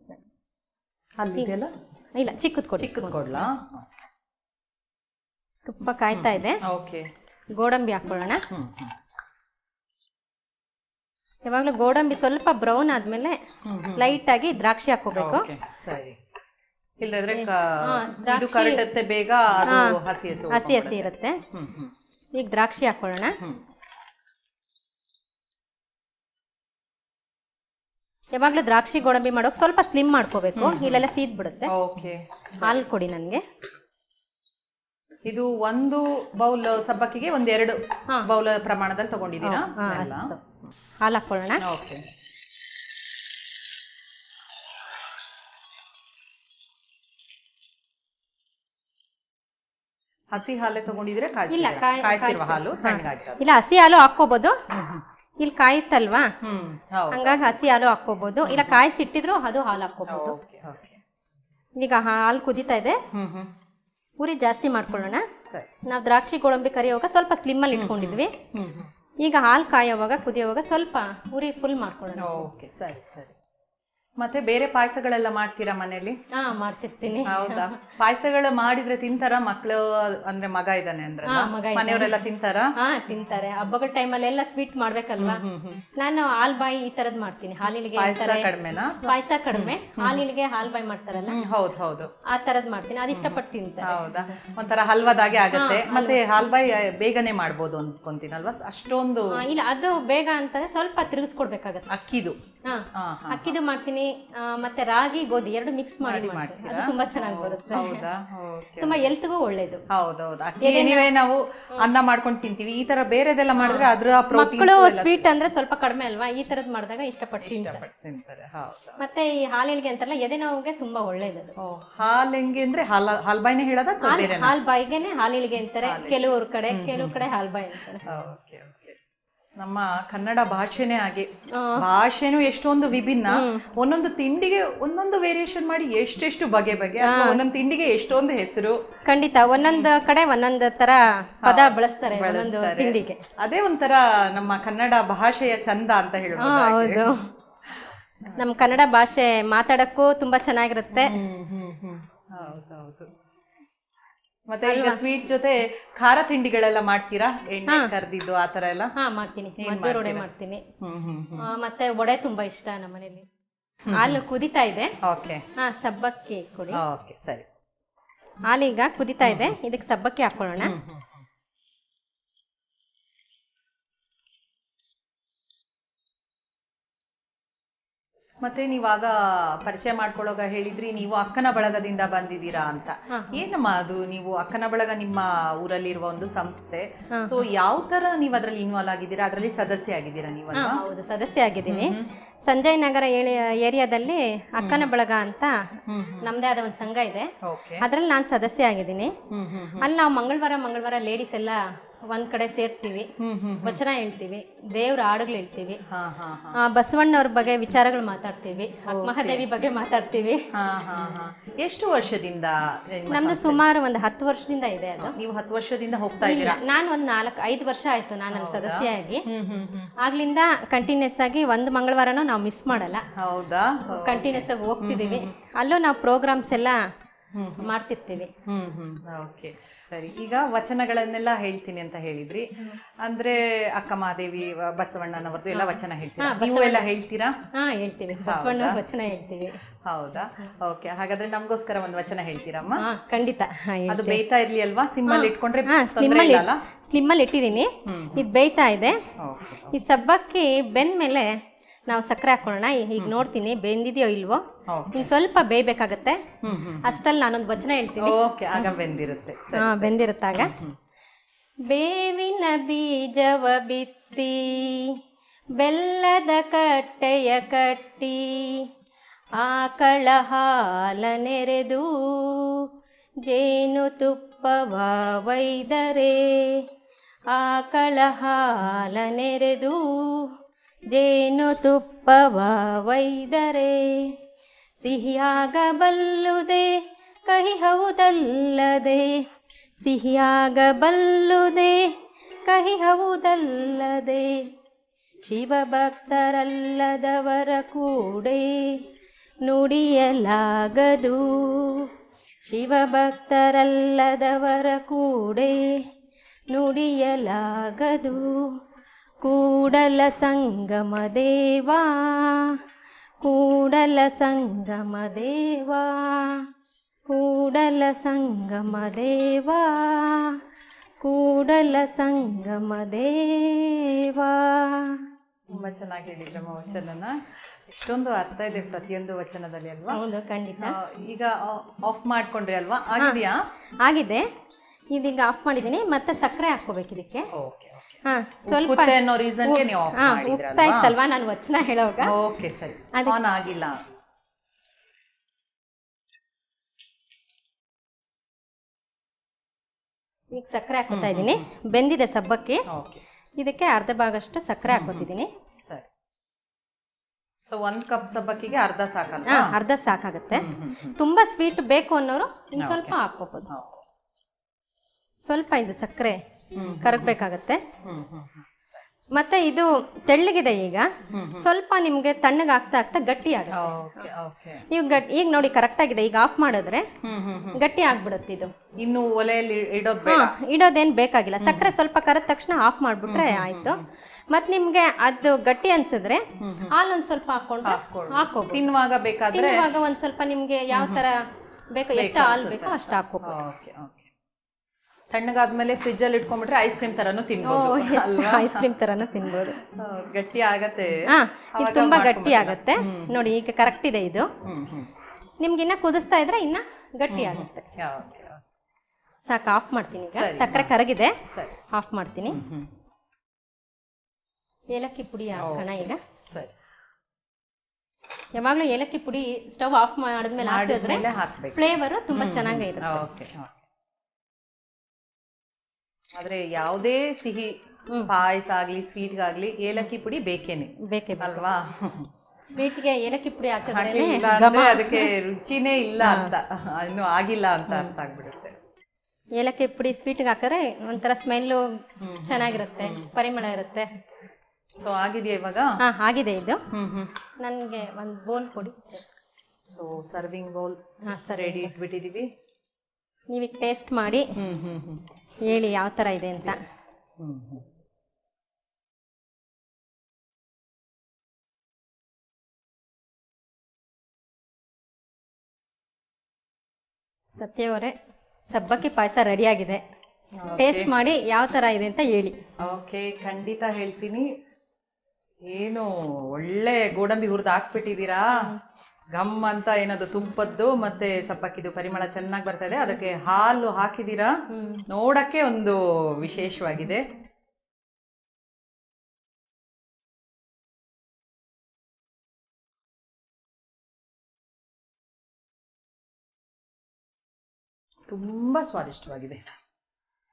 ಇಲ್ಲ, ಚಿಕ್ಕದ್ ಕೊಡ್ಲಾ? ತುಪ್ಪ ಕಾಯ್ತಾ ಇದೆ. ಗೋಡಂಬಿ ಹಾಕೊಳ್ಳೋಣ. ಯಾವಾಗಲೂ ಗೋಡಂಬಿ ಸ್ವಲ್ಪ ಬ್ರೌನ್ ಆದ್ಮೇಲೆ ಲೈಟ್ ಆಗಿ ದ್ರಾಕ್ಷಿ ಹಾಕೋಬೇಕು. ಸರಿ, ಇಲ್ಲದ್ರೆ ಇದು ಕರಟತ್ತೆ ಬೇಗ, ಹಸಿ ಹಸಿ ಇರುತ್ತೆ. ಈಗ ದ್ರಾಕ್ಷಿ ಹಾಕೊಳ್ಳೋಣ. ಯಾವಾಗಲೂ ದ್ರಾಕ್ಷಿ ಗೋಡಂಬಿ ಮಾಡೋಕೆ ಸ್ವಲ್ಪ ಸ್ಲಿಮ್ ಮಾಡ್ಕೋಬೇಕು, ಇಲ್ಲೆಲ್ಲ ಸೀದ್ ಬಿಡುತ್ತೆ. ಹಾಲು ಕೊಡಿ ನನಗೆ. ಇದು 1 ಬೌಲ್ ಸಬ್ಬಕ್ಕಿಗೆ 1-2 ಬೌಲ್ ಪ್ರಮಾಣದಲ್ಲಿ ತಗೊಂಡಿದ್ದೀರಾ? ಹಾಲು ಹಾಕೊಳ್ಳೋಣ. ಹಸಿ ಹಾಲೇ ತಗೊಂಡಿದ್ರೆ ಇಲ್ಲ, ಕಾಯಿಸಿರುವ ಹಾಲು ತಣ್ಣಗಾಗ್ತದೆ. ಇಲ್ಲ ಹಸಿ ಹಾಲು ಹಾಕ್ಕೋಬಹುದು. ಇಲ್ಲಿ ಕಾಯಿತಲ್ವಾ, ಹೌದು. ಹಂಗಾಗಿ ಹಸಿ ಹಾಲು ಹಾಕ್ಕೋಬಹುದು, ಇಲ್ಲ ಕಾಯಿಸಿಟ್ಟಿದ್ರು ಅದು ಹಾಲು ಹಾಕ್ಕೋಬಹುದು. ಈಗ ಹಾಲು ಕುದೀತಾ ಇದೆ, ಉರಿ ಜಾಸ್ತಿ ಮಾಡ್ಕೊಳ್ಳೋಣ. ನಾವು ದ್ರಾಕ್ಷಿ ಗೋಡಂಬಿ ಕರಿಯುವಾಗ ಸ್ವಲ್ಪ ಸ್ಲಿಮ್ ಅಲ್ಲಿ ಇಟ್ಕೊಂಡಿದ್ವಿ. ಈಗ ಹಾಲು ಕಾಯೋವಾಗ ಕುದಿಯೋವಾಗ ಸ್ವಲ್ಪ ಉರಿ ಫುಲ್ ಮಾಡ್ಕೊಳ್ಳೋಣ. ಓಕೆ, ಸರಿ ಸರಿ. ಮತ್ತೆ ಬೇರೆ ಪಾಯಸಗಳೆಲ್ಲ ಮಾಡ್ತೀರಾ ಮನೇಲಿ? ಮಾಡ್ತಿರ್ತೀನಿ. ಹೌದಾ? ಪಾಯಸಗಳು ಮಾಡಿದ್ರೆ ತಿಂತಾರ ಮಕ್ಳು? ಅಂದ್ರೆ ಮಗ ಇದ್ದಾನೆ ಅಂದ್ರೆ ಮನೆಯವರೆಲ್ಲ ತಿಂತಾರ? ತಿಂತಾರೆ. ಹಬ್ಬಗಳ ಟೈಮಲ್ಲಿ ಎಲ್ಲ ಸ್ವೀಟ್ ಮಾಡ್ಬೇಕಲ್ವಾ, ನಾನು ಹಾಲ್ ಬಾಯಿ ಈ ತರದ್ ಮಾಡ್ತೀನಿ. ಹಾಲಿಗೆ ಕಡಿಮೆನಾ? ಪಾಯಸ ಕಡಿಮೆ, ಹಾಲಿಗೆ ಹಾಲ್ ಬಾಯಿ ಮಾಡ್ತಾರಲ್ಲ, ಹೌದು ಹೌದು, ಆ ತರದ್ ಮಾಡ್ತೀನಿ. ಅದು ಇಷ್ಟಪಟ್ಟು ತಿಂತಾರೆ. ಹೌದಾ? ಒಂಥರ ಹಲ್ವಾದಾಗೆ ಆಗತ್ತೆ. ಮತ್ತೆ ಹಾಲ್ ಬಾಯಿ ಬೇಗನೆ ಮಾಡ್ಬೋದು ಅನ್ಕೊಂತೀನಲ್ವಾ? ಅಷ್ಟೊಂದು ಇಲ್ಲ, ಅದು ಬೇಗ ಅಂತಂದ್ರೆ ಸ್ವಲ್ಪ ತಿರುಗಿಸ್ಕೊಡ್ಬೇಕಾಗತ್ತೆ. ಅಕ್ಕಿದು ಅಕ್ಕಿದು ಮಾಡ್ತೀನಿ, ಮತ್ತೆ ರಾಗಿ ಗೋಧಿ ಎರಡು ಮಿಕ್ಸ್ ಮಾಡಿ ಮಾಡ್ತೀನಿ. ಅದು ತುಂಬಾ ಚೆನ್ನಾಗಿ ಬರುತ್ತೆ. ತುಂಬಾ ಹೆಲ್ತ್ಗೂ ಒಳ್ಳೇದು. ಹೌದೌದು. ಅಕ್ಕಿ ನಾವು ಅನ್ನ ಮಾಡ್ಕೊಂಡು ತಿಂತೀವಿ. ಈ ತರ ಬೇರೆದೆಲ್ಲ ಮಾಡಿದ್ರೆ ಅದ್ರ ಮಕ್ಕಳು ಸ್ವೀಟ್ ಅಂದ್ರೆ ಸ್ವಲ್ಪ ಕಡಿಮೆ ಅಲ್ವಾ, ಈ ತರದ್ ಮಾಡಿದಾಗ ಇಷ್ಟಪಟ್ಟು ತಿಂತಾರೆ. ಮತ್ತೆ ಈ ಹಾಲಿಗೆ ಅಂತಾರಲ್ಲ, ಎದೆ ನೋವಿಗೆ ತುಂಬಾ ಒಳ್ಳೇದು. ಹಾಲಿಗೆ ಅಂದ್ರೆ ಹಾಲ್ಬಾಯಿನೇ ಹೇಳೋದ? ಹಾಲ್ ಬಾಯಿಗೆನೆ ಹಾಲಿಗೆ ಅಂತಾರೆ ಕೆಲವು ಕಡೆ ಹಾಲ್ ಬಾಯಿ ಅಂತಾರೆ. ನಮ್ಮ ಕನ್ನಡ ಭಾಷೆನೇ ಹಾಗೆ, ಭಾಷೆನೂ ಎಷ್ಟೊಂದು ವಿಭಿನ್ನ. ಒಂದೊಂದು ತಿಂಡಿಗೆ ಒಂದೊಂದು ವೇರಿಯೇಷನ್ ಮಾಡಿ ಎಷ್ಟೆಷ್ಟು ಬಗೆ ಬಗೆ, ಒಂದೊಂದು ತಿಂಡಿಗೆ ಎಷ್ಟೊಂದು ಹೆಸರು. ಖಂಡಿತ, ಒಂದೊಂದು ಕಡೆ ಒಂದೊಂದು ತರ ಪದ ಬಳಸ್ತಾರೆ ತಿಂಡಿಗೆ. ಅದೇ ಒಂಥರ ನಮ್ಮ ಕನ್ನಡ ಭಾಷೆಯ ಚಂದ ಅಂತ ಹೇಳ್ಬೋದು. ಹೌದು, ನಮ್ಮ ಕನ್ನಡ ಭಾಷೆ ಮಾತಾಡಕ್ಕೂ ತುಂಬಾ ಚೆನ್ನಾಗಿರುತ್ತೆ. ಹೌದೌದು. ಮತ್ತೆ ಈಗ ಸ್ವೀಟ್ ಜೊತೆ ಖಾರ ತಿಂಡಿಗಳೆಲ್ಲ ಮಾಡ್ತೀರಾ? ಎಣ್ಣೆ ಕರ್ದಿದ್ದು ಆ ತರ ಎಲ್ಲ? ಮಾಡ್ತೀನಿ. ಮದ್ದೂರು ವಡೆ ಮಾಡ್ತೀನಿ. ಮತ್ತೆ ವಡೆ ತುಂಬಾ ಇಷ್ಟ ನಮ್ಮ ಮನೇಲಿ. ಹಾಲು ಕುದಿತಾ ಇದೆ. ಸಬ್ಬಕ್ಕಿ ಕೊಡಿ. ಸರಿ. ಹಾಲೀಗ ಕುದಿತಾ ಇದೆ, ಇದಕ್ಕೆ ಸಬ್ಬಕ್ಕಿ ಹಾಕೊಳ್ಳೋಣ. ಮತ್ತೆ ನೀವಾಗ ಪರಿಚಯ ಮಾಡ್ಕೊಳ್ಳೋಗ ಹೇಳಿದ್ರಿ ನೀವು ಅಕ್ಕನ ಬಳಗದಿಂದ ಬಂದಿದ್ದೀರಾ ಅಂತ. ಏನಮ್ಮ ಅದು? ನೀವು ಅಕ್ಕನ ಬಳಗ ನಿಮ್ಮ ಊರಲ್ಲಿರುವ ಒಂದು ಸಂಸ್ಥೆ. ಸೊ ಯಾವ ತರ ನೀವು ಅದ್ರಲ್ಲಿ ಇನ್ವಾಲ್ವ್ ಆಗಿದ್ದೀರಾ? ಅದರಲ್ಲಿ ಸದಸ್ಯ ಆಗಿದ್ದೀರಾ ನೀವು? ಹೌದು, ಸದಸ್ಯ ಆಗಿದ್ದೀನಿ. ಸಂಜಯ್ ನಗರ ಏರಿಯಾದಲ್ಲಿ ಅಕ್ಕನ ಬಳಗ ಅಂತ ನಮ್ದೇ ಆದ ಒಂದು ಸಂಘ ಇದೆ, ಅದ್ರಲ್ಲಿ ನಾನು ಸದಸ್ಯ ಆಗಿದ್ದೀನಿ. ಅಲ್ಲಿ ನಾವು ಮಂಗಳವಾರ ಲೇಡೀಸ್ ಎಲ್ಲ ಒಂದ್ ಕಡೆ ಸೇರ್ತೀವಿ, ವಚನ ಹೇಳ್ತೀವಿ, ದೇವ್ರ ಹಾಡುಗಳು ಹೇಳ್ತೀವಿ, ಬಸವಣ್ಣವ್ರ ಬಗ್ಗೆ ವಿಚಾರಗಳು ಮಾತಾಡ್ತೀವಿ, ಮಹಾದೇವಿ ಬಗ್ಗೆ ಮಾತಾಡ್ತೀವಿ. ಎಷ್ಟು ವರ್ಷದಿಂದ? ನಮ್ದು ಸುಮಾರು ಒಂದು 10 ವರ್ಷದಿಂದ ಇದೆ ಅದು. ನೀವು 10 ವರ್ಷದಿಂದ ಹೋಗ್ತಾ ಇದ್ದೀರಾ? ನಾನು ಒಂದು 4-5 ವರ್ಷ ಆಯ್ತು ನಾನು ಸದಸ್ಯ ಆಗಿ. ಆಗ್ಲಿಂದ ಕಂಟಿನ್ಯೂಸ್ ಆಗಿ ಒಂದು ಮಂಗಳವಾರನೂ ನಾವು ಮಿಸ್ ಮಾಡಲ್ಲ. ಹೌದಾ? ಕಂಟಿನ್ಯೂಸ್ ಆಗಿ ಹೋಗ್ತಿದೀವಿ. ಅಲ್ಲೂ ನಾವು ಪ್ರೋಗ್ರಾಮ್ಸ್ ಎಲ್ಲ ಮಾಡ್ತಿರ್ತೀವಿ. ಓಕೆ, ಸರಿ. ಈಗ ವಚನಗಳನ್ನೆಲ್ಲ ಹೇಳ್ತೀನಿ ಅಂತ ಹೇಳಿದ್ರಿ, ಅಂದ್ರೆ ಅಕ್ಕ ಮಹಾದೇವಿ, ಬಸವಣ್ಣನವರದ್ದು ಎಲ್ಲ ವಚನ ಹೇಳ್ತೀರಾ? ನೀವು ಎಲ್ಲ ಹೇಳ್ತೀರಾ? ಹೇಳ್ತೀವಿ, ಬಸವಣ್ಣ ವಚನ ಹೇಳ್ತೀವಿ. ಹೌದಾ? ಓಕೆ, ಹಾಗಾದ್ರೆ ನಮಗೋಸ್ಕರ ಒಂದು ವಚನ ಹೇಳ್ತೀರಮ್ಮ? ಖಂಡಿತ. ಅದು ಬೇಯ್ತಾ ಇರ್ಲಿ ಅಲ್ವಾ? ಸಿಮ್ಮಲ್ಲಿ ಇಟ್ಕೊಂಡ್ರೆ? ಸ್ಲಿಮ್ಮಲ್ಲಿ ಇಟ್ಟಿದ್ದೀನಿ, ಇದು ಬೇಯ್ತಾ ಇದೆ. ಈ ಸಬ್ಬಕ್ಕಿ ಬೆಂದ ಮೇಲೆ ನಾವು ಸಕ್ಕರೆ ಹಾಕೊಳ್ಳೋಣ. ಈಗ ನೋಡ್ತೀನಿ ಬೆಂದಿದೆಯೋ ಇಲ್ವೋ, ಇನ್ನು ಸ್ವಲ್ಪ ಬೇಯಬೇಕಾಗತ್ತೆ. ಅಷ್ಟಲ್ಲಿ ನಾನೊಂದು ವಚನ ಹೇಳ್ತೀನಿ. ಬೆಂದಿರುತ್ತಾಗ. ಬೇವಿನ ಬೀಜವ ಬಿತ್ತಿ ಬೆಲ್ಲದ ಕಟ್ಟೆಯ ಕಟ್ಟಿ ಆಕಳ ಹಾಲ ನೆರೆದು ಜೇನು ತುಪ್ಪವ ಒಯ್ದರೆ, ಆಕಳ ಹಾಲ ನೆರೆದು ಜೇನು ತುಪ್ಪವ ಒಯ್ದರೆ ಸಿಹಿಯಾಗಬಲ್ಲುದೆ ಕಹಿ ಹೌದಲ್ಲದೆ, ಸಿಹಿಯಾಗಬಲ್ಲುದೆ ಕಹಿ ಹೌದಲ್ಲದೆ, ಶಿವಭಕ್ತರಲ್ಲದವರ ಕೂಡೆ ನುಡಿಯಲಾಗದು, ಶಿವಭಕ್ತರಲ್ಲದವರ ಕೂಡೆ ನುಡಿಯಲಾಗದು. ಕೂಡಲ ಸಂಗಮ ದೇವಾ, ಕೂಡಲ ಸಂಗಮ ದೇವಾ, ಕೂಡಲ ಸಂಗಮ ದೇವಾ, ಕೂಡಲ ಸಂಗಮ ದೇವಾ. ತುಂಬಾ ಚೆನ್ನಾಗಿ ಹೇಳಿದ್ರಮ್ಮ ವಚನನ. ಇಷ್ಟೊಂದು ಅರ್ಥ ಇದೆ ಪ್ರತಿಯೊಂದು ವಚನದಲ್ಲಿ ಅಲ್ವಾ? ಹೌದು, ಖಂಡಿತ. ಈಗ ಆಫ್ ಮಾಡ್ಕೊಂಡ್ರಿ ಅಲ್ವಾ? ಆಗಿದೆಯಾ? ಆಗಿದೆ. ಇದೀಗ ಆಫ್ ಮಾಡಿದ್ದೀನಿ. ಮತ್ತೆ ಸಕ್ಕರೆ ಹಾಕೋಬೇಕು ಇದಕ್ಕೆ. ಸ್ವಲ್ಪ ಉಪ್ತಾ ಇತ್ತಲ್ವಾ ನಾನು ವಚನ ಹೇಳೋವಾಗ. ಓಕೆ, ಸರಿ. ಆನ್ ಆಗಿಲ್ಲ. ಈಗ ಸಕ್ಕರೆ ಹಾಕೋತಾ ಇದ್ದೀನಿ. ಬೆಂದಿದೆ ಸಬ್ಬಕ್ಕಿ. ಓಕೆ, ಇದಕ್ಕೆ ಅರ್ಧ ಭಾಗಷ್ಟು ಸಕ್ಕರೆ ಹಾಕೋತಿದ್ದೀನಿ. ಸರಿ. ಸೊ 1 ಕಪ್ ಸಬ್ಬಕ್ಕಿಗೆ ಅರ್ಧ ಸಾಕಲ್ಲ? ಅರ್ಧ ಸಾಕಾಗುತ್ತೆ. ತುಂಬಾ ಸ್ವೀಟ್ ಬೇಕು ಅನ್ನೋರು ಇನ್ನು ಸ್ವಲ್ಪ ಹಾಕೋಬಹುದು. ಸ್ವಲ್ಪ ಇದು ಸಕ್ಕರೆ ಕರಗಬೇಕಾಗತ್ತೆ. ಮತ್ತೆ ಇದು ತೆಳ್ಳಗಿದೆ. ಈಗ ಸ್ವಲ್ಪ ನಿಮ್ಗೆ ತಣ್ಣಗೆ ಆಗ್ತಾ ಗಟ್ಟಿ ಆಗುತ್ತೆ. ನೀವು ಈಗ ನೋಡಿ ಕರೆಕ್ಟ್ ಆಗಿದೆ. ಈಗ ಆಫ್ ಮಾಡಿದ್ರೆ ಗಟ್ಟಿ ಆಗ್ಬಿಡುತ್ತೆ. ಇದು ಇನ್ನು ಒಲೆಯಲ್ಲಿ ಇಡೋದೇನ್ ಬೇಕಾಗಿಲ್ಲ. ಸಕ್ಕರೆ ಸ್ವಲ್ಪ ಕರೆದ ತಕ್ಷಣ ಆಫ್ ಮಾಡ್ಬಿಟ್ರೆ ಆಯ್ತು. ಮತ್ ನಿಮ್ಗೆ ಅದು ಗಟ್ಟಿ ಅನ್ಸಿದ್ರೆ ಹಾಲು ಒಂದ್ ಸ್ವಲ್ಪ ಹಾಕೋಬಹುದು. ತಿನ್ನುವಾಗ ಬೇಕಾದ್ರೆ ಒಂದ್ ಸ್ವಲ್ಪ ನಿಮ್ಗೆ ಯಾವ ತರ ಬೇಕು, ಎಷ್ಟು ಹಾಲು ಬೇಕೋ ಅಷ್ಟು ಹಾಕೋಬಹುದು. ತಣ್ಣಗಾದ್ಮೇಲೆ ಫ್ರಿಜ್ ಅಲ್ಲಿ ಇಟ್ಕೊಂಡ್ಬಿಟ್ರೆ ಐಸ್ ಕ್ರೀಮ್ ತರಾನು ತಿನ್ಬೋದು. ಐಸ್ ಕ್ರೀಮ್ ತರಾನು ತಿನ್ಬೋದು. ಗಟ್ಟಿ ಆಗತ್ತೆ. ಇದು ತುಂಬಾ ಗಟ್ಟಿ ಆಗತ್ತೆ. ನೋಡಿ ಈಗ ಕರೆಕ್ಟ್ ಇದೆ. ಇದು ನಿಮ್ಗೆ ಇನ್ನ ಕುದಿಸ್ತಾ ಇದ್ರೆ ಇನ್ನ ಗಟ್ಟಿ ಆಗುತ್ತೆ. ಸಾಕು, ಆಫ್ ಮಾಡ್ತೀನಿ. ಈಗ ಸಕ್ಕರೆ ಕರಗಿದೆ, ಆಫ್ ಮಾಡ್ತೀನಿ. ಏಲಕ್ಕಿ ಪುಡಿ ಹಾಕೋಣ ಈಗ. ಯಾವಾಗ್ಲೂ ಏಲಕ್ಕಿ ಪುಡಿ ಸ್ಟವ್ ಆಫ್ ಮಾಡಿದ್ಮೇಲೆ ಹಾಕಿದ್ರೆ ಫ್ಲೇವರ್ ತುಂಬಾ ಚೆನ್ನಾಗಿರುತ್ತೆ. ಆದ್ರೆ ಯಾವುದೇ ಸಿಹಿ ಪಾಯಸ ಆಗ್ಲಿ ಸ್ವೀಟ್ಗಾಗ್ಲಿ ಏಲಕ್ಕಿ ಪುಡಿ ಬೇಕೇ ಅಲ್ವಾ? ಸ್ವೀಟ್ಗೆ ಏಲಕ್ಕಿ ಪುಡಿ ಹಾಕಿದ್ರೆ ಅದಕ್ಕೆ ರುಚಿನೇ ಇಲ್ಲ ಅಂತ, ಇನ್ನು ಆಗಿಲ್ಲ ಅಂತ ಅರ್ಥ ಆಗ್ಬಿಡುತ್ತೆ. ಏಲಕ್ಕಿ ಪುಡಿ ಸ್ವೀಟ್ಗೆ ಹಾಕಿದ್ರೆ ಒಂಥರ ಸ್ಮೆಲ್ಲು ಚೆನ್ನಾಗಿರುತ್ತೆ, ಪರಿಮಳ ಇರುತ್ತೆ. ಸೊ ಆಗಿದೆಯಾ ಇವಾಗ? ಆಗಿದೆ. ಇದು ನನಗೆ ಒಂದು ಬೌಲ್ ಕೊಡಿ. ಸೊ ಸರ್ವಿಂಗ್ ಬೌಲ್ ರೆಡಿ ಇಟ್ಬಿಟ್ಟಿದೀವಿ. ನೀವೀಗ ಟೇಸ್ಟ್ ಮಾಡಿ ಹೇಳಿ ಯಾವ ತರ ಇದೆ ಅಂತ. ಸತ್ಯ ಅವರೇ, ಸಬ್ಬಕ್ಕಿ ಪಾಯಸ ರೆಡಿ ಆಗಿದೆ. ಟೇಸ್ಟ್ ಮಾಡಿ ಯಾವ ತರ ಇದೆ ಅಂತ ಹೇಳಿ. ಓಕೆ, ಖಂಡಿತ ಹೇಳ್ತೀನಿ. ಏನು ಒಳ್ಳೆ ಗೋಡಂಬಿ ಹುರಿದು ಹಾಕ್ಬಿಟ್ಟಿದ್ದೀರಾ. ಘಮ್ ಅಂತ ಏನದು ತುಪ್ಪದ್ದು ಮತ್ತೆ ಸಬ್ಬಕ್ಕಿದು ಪರಿಮಳ ಚೆನ್ನಾಗಿ ಬರ್ತಾ ಇದೆ. ಅದಕ್ಕೆ ಹಾಲು ಹಾಕಿದೀರಾ, ನೋಡಕ್ಕೆ ಒಂದು ವಿಶೇಷವಾಗಿದೆ. ತುಂಬಾ ಸ್ವಾದಿಷ್ಟವಾಗಿದೆ,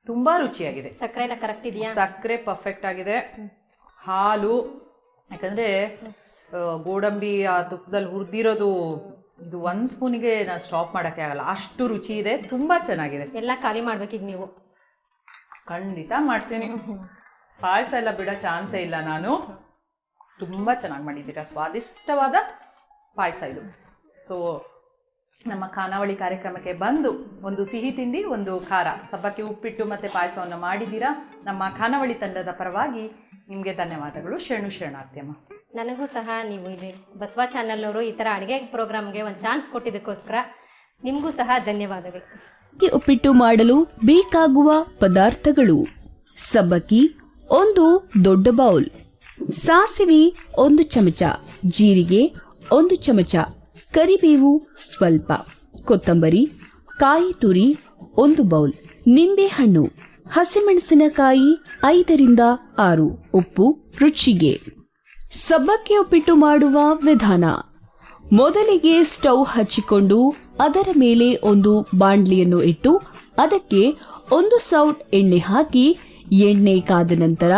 ತುಂಬಾ ರುಚಿಯಾಗಿದೆ. ಸಕ್ಕರೆ ಎಲ್ಲ ಕರೆಕ್ಟ್ ಇದೆಯಾ? ಸಕ್ಕರೆ ಪರ್ಫೆಕ್ಟ್ ಆಗಿದೆ. ಹಾಲು ಯಾಕಂದ್ರೆ ಗೋಡಂಬಿ ಆ ತುಪ್ಪದಲ್ಲಿ ಹುರಿದಿರೋದು, ಇದು 1 ಸ್ಪೂನಿಗೆ ನಾನು ಸ್ಟಾಪ್ ಮಾಡೋಕ್ಕೆ ಆಗಲ್ಲ, ಅಷ್ಟು ರುಚಿ ಇದೆ. ತುಂಬಾ ಚೆನ್ನಾಗಿದೆ. ಎಲ್ಲ ಖಾಲಿ ಮಾಡ್ಬೇಕೀಗ ನೀವು? ಖಂಡಿತ ಮಾಡ್ತೀನಿ. ಪಾಯಸ ಎಲ್ಲ ಬಿಡೋ ಚಾನ್ಸೇ ಇಲ್ಲ ನಾನು. ತುಂಬಾ ಚೆನ್ನಾಗಿ ಮಾಡಿದ್ದೀರಾ, ಸ್ವಾದಿಷ್ಟವಾದ ಪಾಯಸ ಇದು. ಸೊ ನಮ್ಮ ಖಾನಾವಳಿ ಕಾರ್ಯಕ್ರಮಕ್ಕೆ ಬಂದು ಒಂದು ಸಿಹಿ ತಿಂಡಿ, ಒಂದು ಖಾರ, ಸಬ್ಬಕ್ಕಿ ಉಪ್ಪಿಟ್ಟು ಮತ್ತೆ ಪಾಯಸವನ್ನು ಮಾಡಿದ್ದೀರಾ. ನಮ್ಮ ಖಾನಾವಳಿ ತಂಡದ ಪರವಾಗಿ ನಿಮಗೆ ಧನ್ಯವಾದಗಳು. ಶರಣಾರ್ಥಿಯಮ್ಮ. ನನಗೂ ಸಹ ನೀವು ಇಲ್ಲಿ ಬಸವ ಚಾನಲ್ ಅವರು ಈ ಥರ ಅಡುಗೆ ಪ್ರೋಗ್ರಾಮ್ಗೆ ಒಂದು ಚಾನ್ಸ್ ಕೊಟ್ಟಿದ್ದಕ್ಕೋಸ್ಕರ ನಿಮಗೂ ಸಹ ಧನ್ಯವಾದಗಳು. ಉಪ್ಪಿಟ್ಟು ಮಾಡಲು ಬೇಕಾಗುವ ಪದಾರ್ಥಗಳು: ಸಬ್ಬಕ್ಕಿ 1 ದೊಡ್ಡ ಬೌಲ್, ಸಾಸಿವೆ 1 ಚಮಚ, ಜೀರಿಗೆ 1 ಚಮಚ, ಕರಿಬೇವು ಸ್ವಲ್ಪ, ಕೊತ್ತಂಬರಿ, ಕಾಯಿ ತುರಿ 1 ಬೌಲ್, ನಿಂಬೆಹಣ್ಣು, ಹಸಿಮೆಣಸಿನಕಾಯಿ 5 ರಿಂದ 6, ಉಪ್ಪು ರುಚಿಗೆ. ಸಬ್ಬಕ್ಕಿ ಉಪ್ಪಿಟ್ಟು ಮಾಡುವ ವಿಧಾನ: ಮೊದಲಿಗೆ ಸ್ಟವ್ ಹಚ್ಚಿಕೊಂಡು ಅದರ ಮೇಲೆ ಒಂದು ಬಾಂಡ್ಲಿಯನ್ನು ಇಟ್ಟು ಅದಕ್ಕೆ 1 ಸೌಟ್ ಎಣ್ಣೆ ಹಾಕಿ, ಎಣ್ಣೆ ಕಾದ ನಂತರ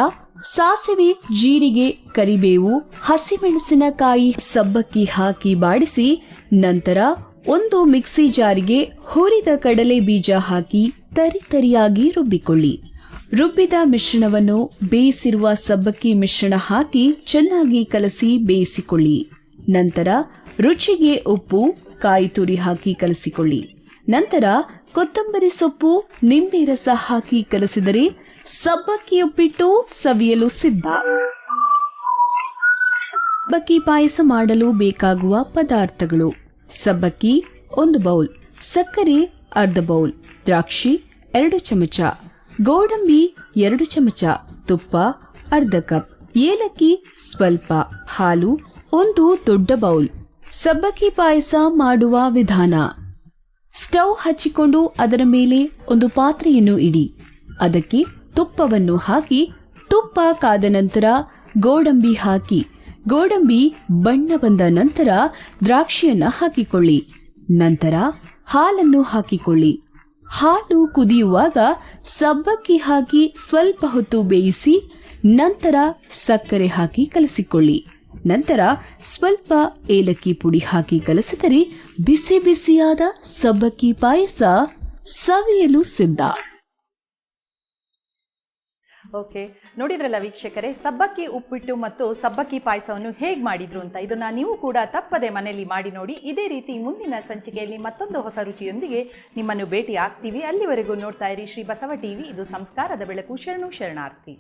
ಸಾಸಿವೆ, ಜೀರಿಗೆ, ಕರಿಬೇವು, ಹಸಿಮೆಣಸಿನಕಾಯಿ, ಸಬ್ಬಕ್ಕಿ ಹಾಕಿ ಬಾಡಿಸಿ, ನಂತರ ಒಂದು ಮಿಕ್ಸಿ ಜಾರಿಗೆ ಹುರಿದ ಕಡಲೆ ಬೀಜ ಹಾಕಿ ತರಿತರಿಯಾಗಿ ರುಬ್ಬಿಕೊಳ್ಳಿ. ರುಬ್ಬಿದ ಮಿಶ್ರಣವನ್ನು ಬೇಯಿಸಿರುವ ಸಬ್ಬಕ್ಕಿ ಮಿಶ್ರಣ ಹಾಕಿ ಚೆನ್ನಾಗಿ ಕಲಸಿ ಬೇಯಿಸಿಕೊಳ್ಳಿ. ನಂತರ ರುಚಿಗೆ ಉಪ್ಪು, ಕಾಯಿ ತುರಿ ಹಾಕಿ ಕಲಸಿಕೊಳ್ಳಿ. ನಂತರ ಕೊತ್ತಂಬರಿ ಸೊಪ್ಪು, ನಿಂಬೆ ರಸ ಹಾಕಿ ಕಲಸಿದರೆ ಸಬ್ಬಕ್ಕಿ ಉಪ್ಪಿಟ್ಟು ಸವಿಯಲು ಸಿದ್ಧ. ಸಬ್ಬಕ್ಕಿ ಪಾಯಸ ಮಾಡಲು ಬೇಕಾಗುವ ಪದಾರ್ಥಗಳು: ಸಬ್ಬಕ್ಕಿ 1 ಬೌಲ್, ಸಕ್ಕರೆ ಅರ್ಧ ಬೌಲ್, ದ್ರಾಕ್ಷಿ 2 ಚಮಚ, ಗೋಡಂಬಿ 2 ಚಮಚ, ತುಪ್ಪ ಅರ್ಧ ಕಪ್, ಏಲಕ್ಕಿ ಸ್ವಲ್ಪ, ಹಾಲು 1 ದೊಡ್ಡ ಬೌಲ್. ಸಬ್ಬಕ್ಕಿ ಪಾಯಸ ಮಾಡುವ ವಿಧಾನ: ಸ್ಟವ್ ಹಚ್ಚಿಕೊಂಡು ಅದರ ಮೇಲೆ ಒಂದು ಪಾತ್ರೆಯನ್ನು ಇಡಿ. ಅದಕ್ಕೆ ತುಪ್ಪವನ್ನು ಹಾಕಿ, ತುಪ್ಪ ಕಾದ ನಂತರ ಗೋಡಂಬಿ ಹಾಕಿ, ಗೋಡಂಬಿ ಬಣ್ಣ ಬಂದ ನಂತರ ದ್ರಾಕ್ಷಿಯನ್ನ ಹಾಕಿಕೊಳ್ಳಿ. ನಂತರ ಹಾಲನ್ನು ಹಾಕಿಕೊಳ್ಳಿ. ಹಾಲು ಕುದಿಯುವಾಗ ಸಬ್ಬಕ್ಕಿ ಹಾಕಿ ಸ್ವಲ್ಪ ಹೊತ್ತು ಬೇಯಿಸಿ ನಂತರ ಸಕ್ಕರೆ ಹಾಕಿ ಕಲಸಿಕೊಳ್ಳಿ. ನಂತರ ಸ್ವಲ್ಪ ಏಲಕ್ಕಿ ಪುಡಿ ಹಾಕಿ ಕಲಸಿದರೆ ಬಿಸಿ ಬಿಸಿಯಾದ ಸಬ್ಬಕ್ಕಿ ಪಾಯಸ ಸವಿಯಲು ಸಿದ್ಧ. ಓಕೆ, ನೋಡಿದ್ರಲ್ಲ ವೀಕ್ಷಕರೇ, ಸಬ್ಬಕ್ಕಿ ಉಪ್ಪಿಟ್ಟು ಮತ್ತು ಸಬ್ಬಕ್ಕಿ ಪಾಯಸವನ್ನು ಹೇಗೆ ಮಾಡಿದ್ರು ಅಂತ. ಇದನ್ನ ನೀವು ಕೂಡ ತಪ್ಪದೆ ಮನೆಯಲ್ಲಿ ಮಾಡಿ ನೋಡಿ. ಇದೇ ರೀತಿ ಮುಂದಿನ ಸಂಚಿಕೆಯಲ್ಲಿ ಮತ್ತೊಂದು ಹೊಸ ರುಚಿಯೊಂದಿಗೆ ನಿಮ್ಮನ್ನು ಭೇಟಿ ಆಗ್ತೀವಿ. ಅಲ್ಲಿವರೆಗೂ ನೋಡ್ತಾ ಇರಿ ಶ್ರೀ ಬಸವ ಟಿವಿ. ಇದು ಸಂಸ್ಕಾರದ ಬೆಳಕು. ಶರಣು ಶರಣಾರ್ಥಿ.